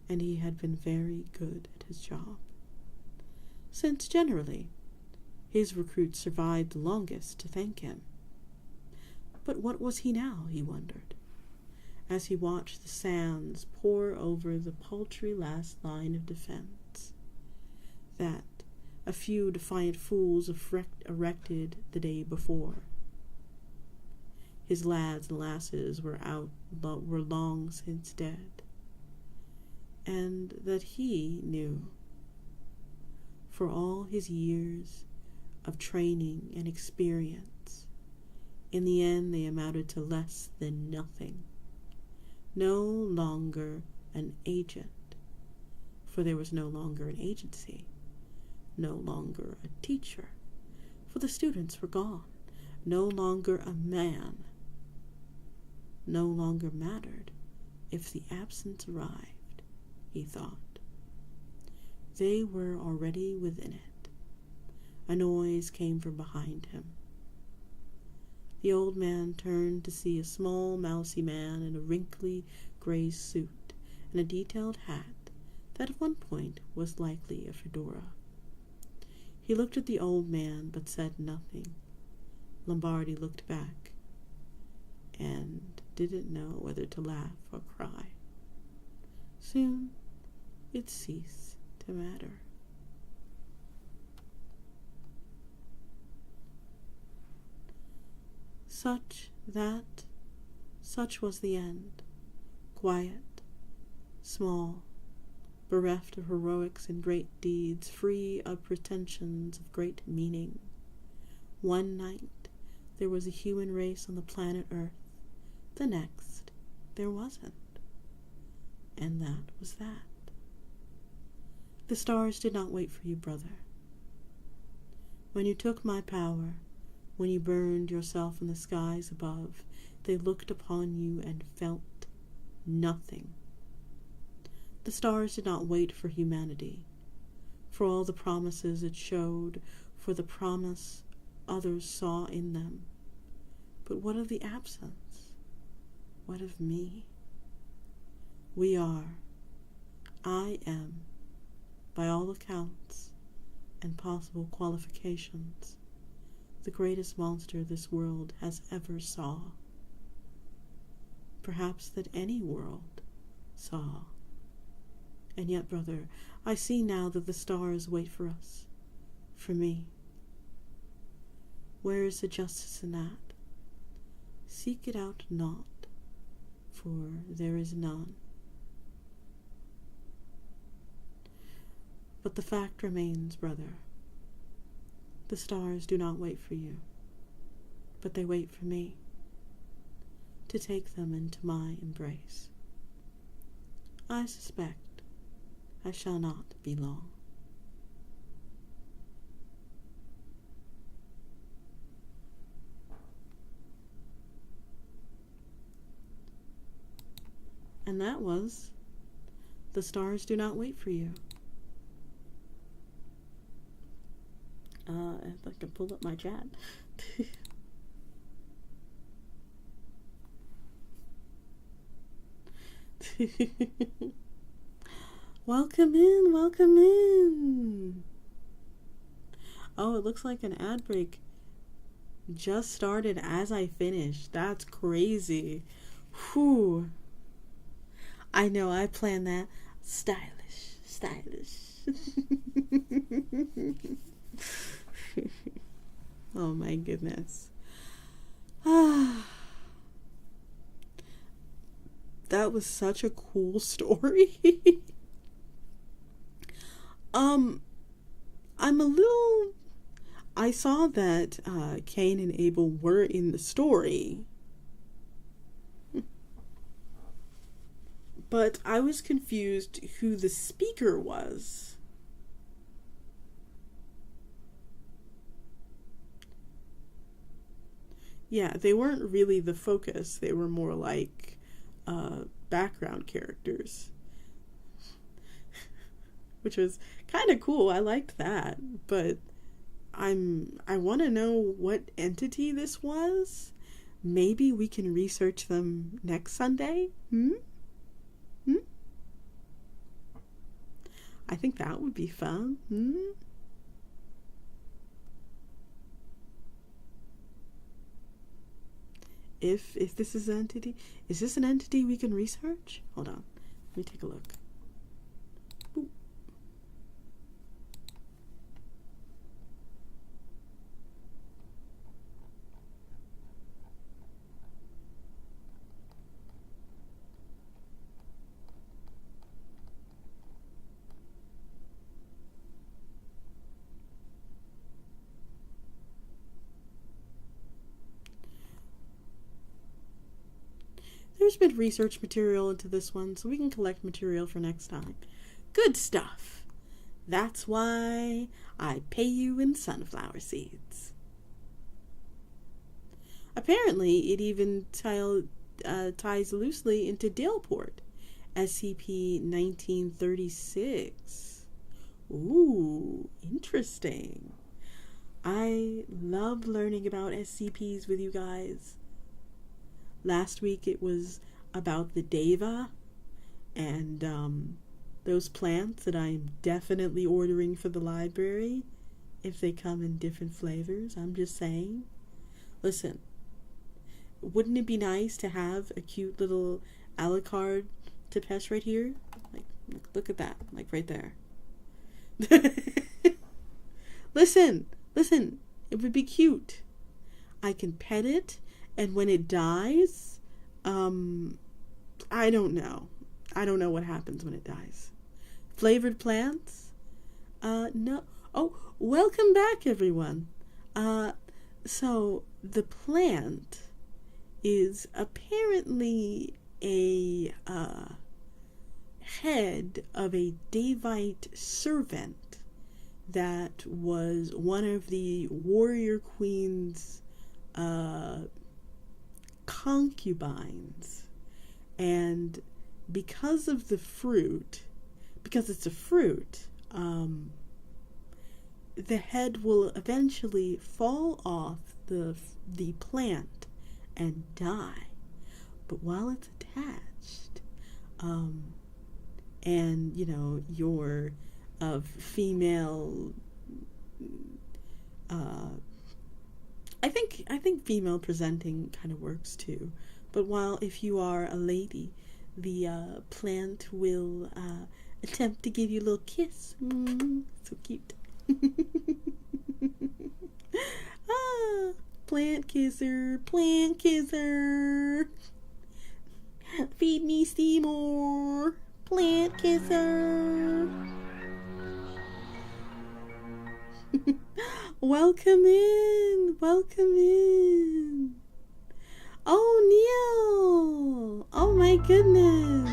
and he had been very good at his job, since generally his recruits survived the longest to thank him. But what was he now, he wondered, as he watched the sands pour over the paltry last line of defense that a few defiant fools erected the day before. His lads and lasses were long since dead, and that he knew, for all his years of training and experience, in the end they amounted to less than nothing. No longer an agent, for there was no longer an agency. No longer a teacher, for the students were gone. No longer a man. No longer mattered if the absence arrived, he thought. They were already within it. A noise came from behind him. The old man turned to see a small, mousy man in a wrinkly gray suit and a detailed hat that at one point was likely a fedora. He looked at the old man, but said nothing. Lombardi looked back and didn't know whether to laugh or cry. Soon it ceased to matter. Such was the end. Quiet, small, bereft of heroics and great deeds, free of pretensions of great meaning. One night there was a human race on the planet Earth. The next there wasn't. And that was that. The stars did not wait for you, brother. When you took my power, when you burned yourself in the skies above, they looked upon you and felt nothing. The stars did not wait for humanity, for all the promises it showed, for the promise others saw in them. But what of the absence? What of me? We are, I am, by all accounts and possible qualifications, the greatest monster this world has ever saw. Perhaps that any world saw. And yet, brother, I see now that the stars wait for us, for me. Where is the justice in that? Seek it out not, for there is none. But the fact remains, brother. The stars do not wait for you, but they wait for me, to take them into my embrace. I suspect I shall not be long. And that was The Stars Do Not Wait For You. If I can pull up my chat. Welcome in, welcome in. Oh, it looks like an ad break just started as I finished. That's crazy. Whew. I know, I planned that. Stylish, stylish. Oh my goodness. That was such a cool story. I saw that Cain and Abel were in the story. But I was confused who the speaker was. Yeah, they weren't really the focus. They were more like background characters, which was kind of cool. I liked that, but I want to know what entity this was. Maybe we can research them next Sunday. I think that would be fun. If this is an entity, is this an entity we can research? Hold on, let me take a look. Boop. There's been research material into this one, so we can collect material for next time. Good stuff. That's why I pay you in sunflower seeds. Apparently, it even ties loosely into Daleport, SCP-1936. Ooh, interesting. I love learning about SCPs with you guys. Last week it was about the Deva and those plants that I'm definitely ordering for the library if they come in different flavors. I'm just saying. Listen, wouldn't it be nice to have a cute little Alucard Tepesh right here? Like, look at that, like right there. Listen, it would be cute. I can pet it. And when it dies, I don't know. I don't know what happens when it dies. Flavored plants? No. Oh, welcome back, everyone. So the plant is apparently a head of a Davite servant that was one of the warrior queen's concubines, and because of the fruit, because it's a fruit, the head will eventually fall off the plant and die. But while it's attached, and your female, I think female presenting kind of works too. But if you are a lady, the plant will attempt to give you a little kiss. So cute. Plant kisser, plant kisser. Feed me Seymour, plant kisser. Welcome in. Oh, Neil. Oh my goodness.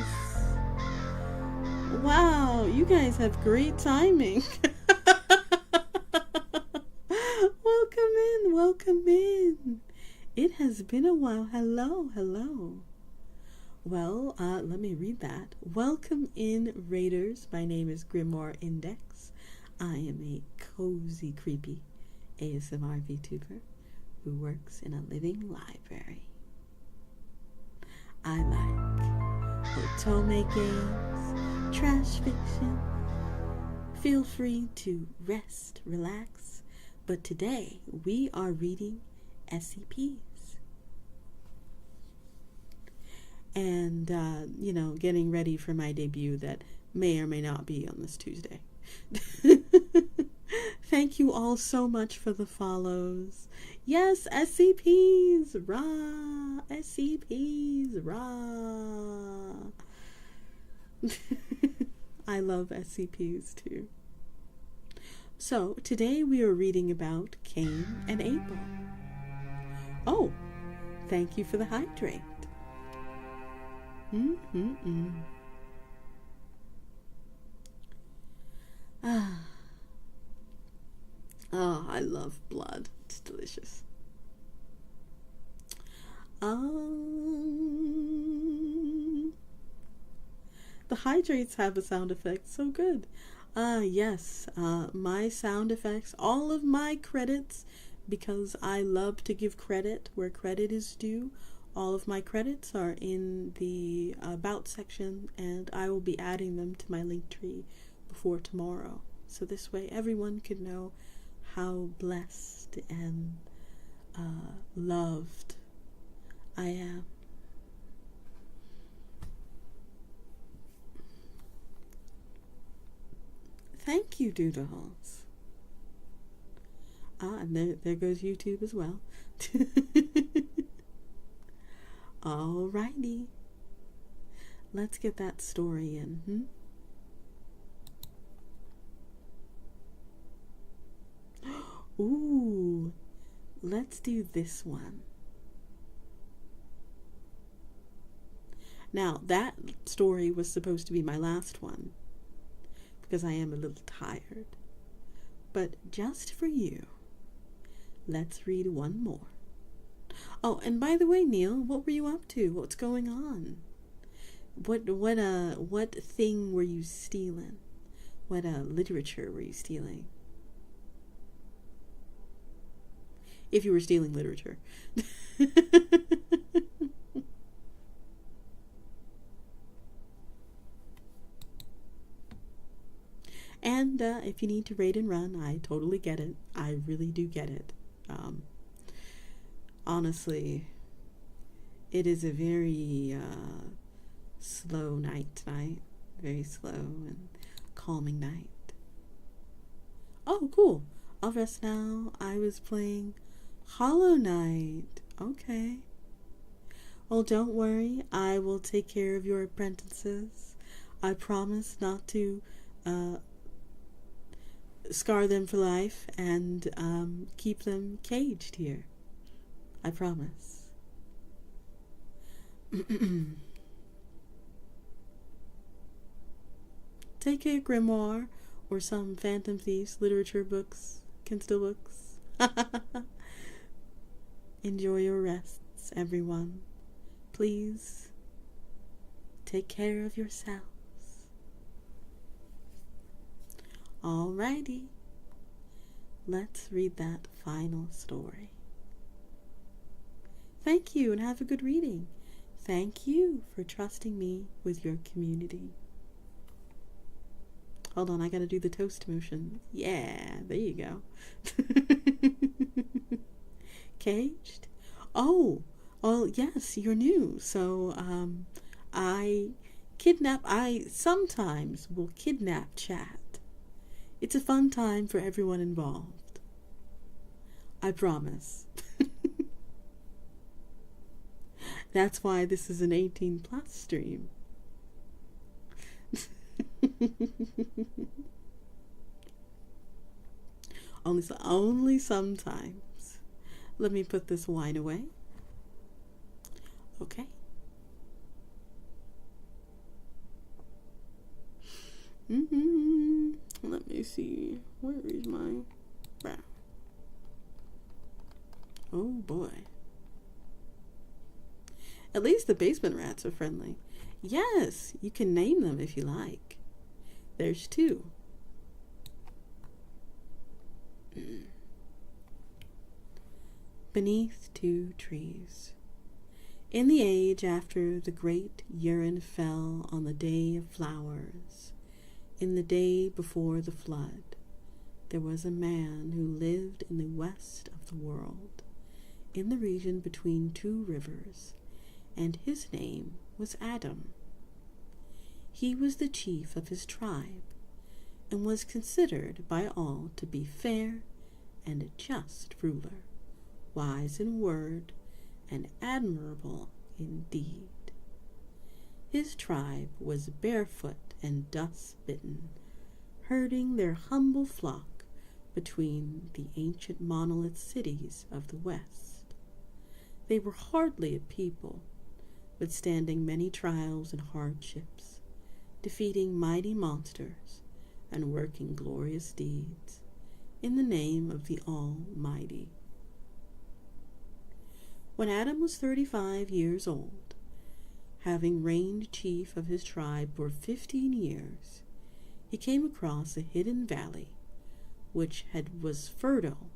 Wow, you guys have great timing. Welcome in. It has been a while. Hello. Well, let me read that. Welcome in, Raiders. My name is Grimoire Index. I am a cozy, creepy ASMR VTuber who works in a living library. I like otome games, trash fiction. Feel free to rest, relax, but today we are reading SCPs. And, getting ready for my debut that may or may not be on this Tuesday. Thank you all so much for the follows. Yes, SCPs, rah! SCPs, rah! I love SCPs too. So, today we are reading about Cain and Abel. Oh, thank you for the hydrate. Oh, I love blood. It's delicious. The hydrates have a sound effect. So good. Yes, my sound effects, all of my credits, because I love to give credit where credit is due. All of my credits are in the About section, and I will be adding them to my link tree before tomorrow. So this way everyone can know how blessed and loved I am. Thank you, Doodles. And there goes YouTube as well. Alrighty. Let's get that story in. Ooh, let's do this one. Now, that story was supposed to be my last one, because I am a little tired. But just for you, let's read one more. Oh, and by the way, Neil, what were you up to? What's going on? What thing were you stealing? What literature were you stealing? If you were stealing literature. And if you need to raid and run, I totally get it. I really do get it. Honestly, it is a very slow night tonight. Very slow and calming night. Oh, cool. I'll rest now. I was playing Hollow Knight. Okay. Well, don't worry. I will take care of your apprentices. I promise not to scar them for life and keep them caged here. I promise. Take a grimoire or some Phantom Thieves literature books, Kindle books. Enjoy your rests, everyone. Please take care of yourselves. Alrighty, let's read that final story. Thank you and have a good reading. Thank you for trusting me with your community. Hold on, I gotta do the toast motion. Yeah, there you go. Caged? Oh, yes, you're new. So, I sometimes will kidnap chat. It's a fun time for everyone involved. I promise. That's why this is an 18+ stream. Only sometimes. Let me put this wine away. Okay. Let me see. Where is my... Oh boy. At least the basement rats are friendly. Yes, you can name them if you like. There's 2. Beneath 2 trees. In the age after the great urine fell on the day of flowers, in the day before the flood, there was a man who lived in the west of the world, in the region between 2 rivers, and his name was Adam. He was the chief of his tribe, and was considered by all to be fair and a just ruler, wise in word, and admirable in deed. His tribe was barefoot and dust-bitten, herding their humble flock between the ancient monolith cities of the west. They were hardly a people, withstanding many trials and hardships, defeating mighty monsters, and working glorious deeds in the name of the Almighty. When Adam was 35 years old, having reigned chief of his tribe for 15 years, he came across a hidden valley which was fertile